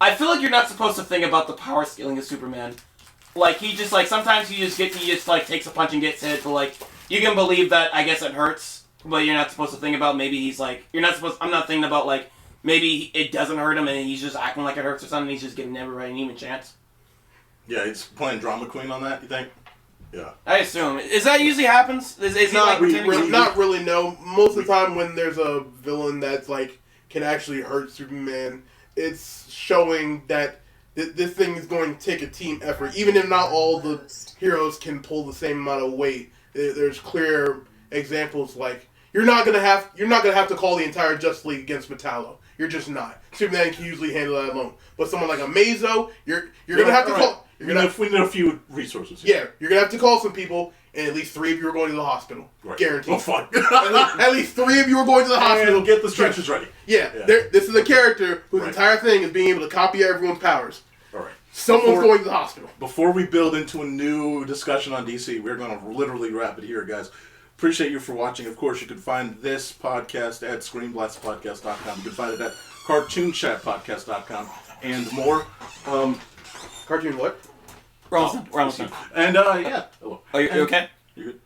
I feel like you're not supposed to think about the power scaling of Superman. Like he just like sometimes he just like takes a punch and gets hit, but like you can believe that I guess it hurts, but you're not supposed to think about maybe he's like I'm not thinking about like maybe it doesn't hurt him and he's just acting like it hurts or something. He's just giving everybody an even chance. Yeah, he's playing drama queen on that. You think? Yeah. I assume. Is that usually happens? Is he like pretending? Not really. No. Most of the time when there's a villain that's like can actually hurt Superman, it's showing that this thing is going to take a team effort. Even if not all the heroes can pull the same amount of weight, there's clear examples like you're not gonna have to call the entire Justice League against Metallo. You're just not. Superman can usually handle that alone. But someone like a Mazo, you're gonna have to call. We need a few resources. Yeah, you're gonna have to call some people, and at least 3 of you are going to the hospital. Right. Guaranteed. Oh, fuck. At least 3 of you are going to the hospital. And get the stretchers ready. Yeah. This is a character whose entire thing is being able to copy everyone's powers. All right. Someone's going to the hospital. Before we build into a new discussion on DC, we're going to literally wrap it here, guys. Appreciate you for watching. Of course, you can find this podcast at screenblastpodcast.com. You can find it at CartoonChatPodcast.com and more. Cartoon what? Robinson. And, yeah. Oh, you okay? You good?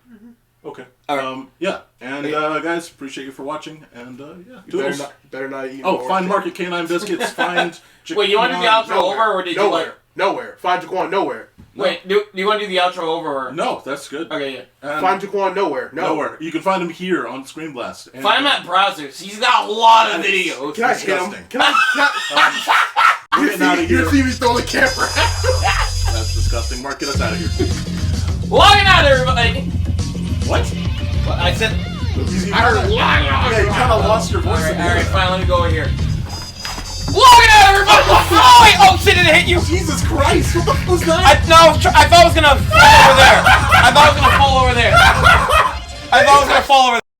Okay. All right. Yeah. And, guys, appreciate you for watching. And, yeah. You better not eat Oh, more. find Market Canine Biscuits. Find Jaquan. Wait, you want to do the outro over, or did you like... Nowhere. Find Jaquan nowhere. Wait, do you want to do the outro over, or... No, that's good. Okay, yeah. And Find Jaquan nowhere. nowhere. You can find him here on Screenblast. And, Find him at Browsers. He's got a lot of videos. Can I hit him? Disgusting. Can I? We're getting out of here. You see me throw the camera. That's disgusting. Mark, get us out of here. Logging out, everybody! What? Well, I said... I heard logging out. Yeah, you kind of lost your voice. Alright, fine, let me go over here. Logging out, everybody! Oh, wait! Oh, shit, did it hit you? Jesus Christ, what the fuck was that? I thought I was gonna fall over there. I thought I was gonna fall over there.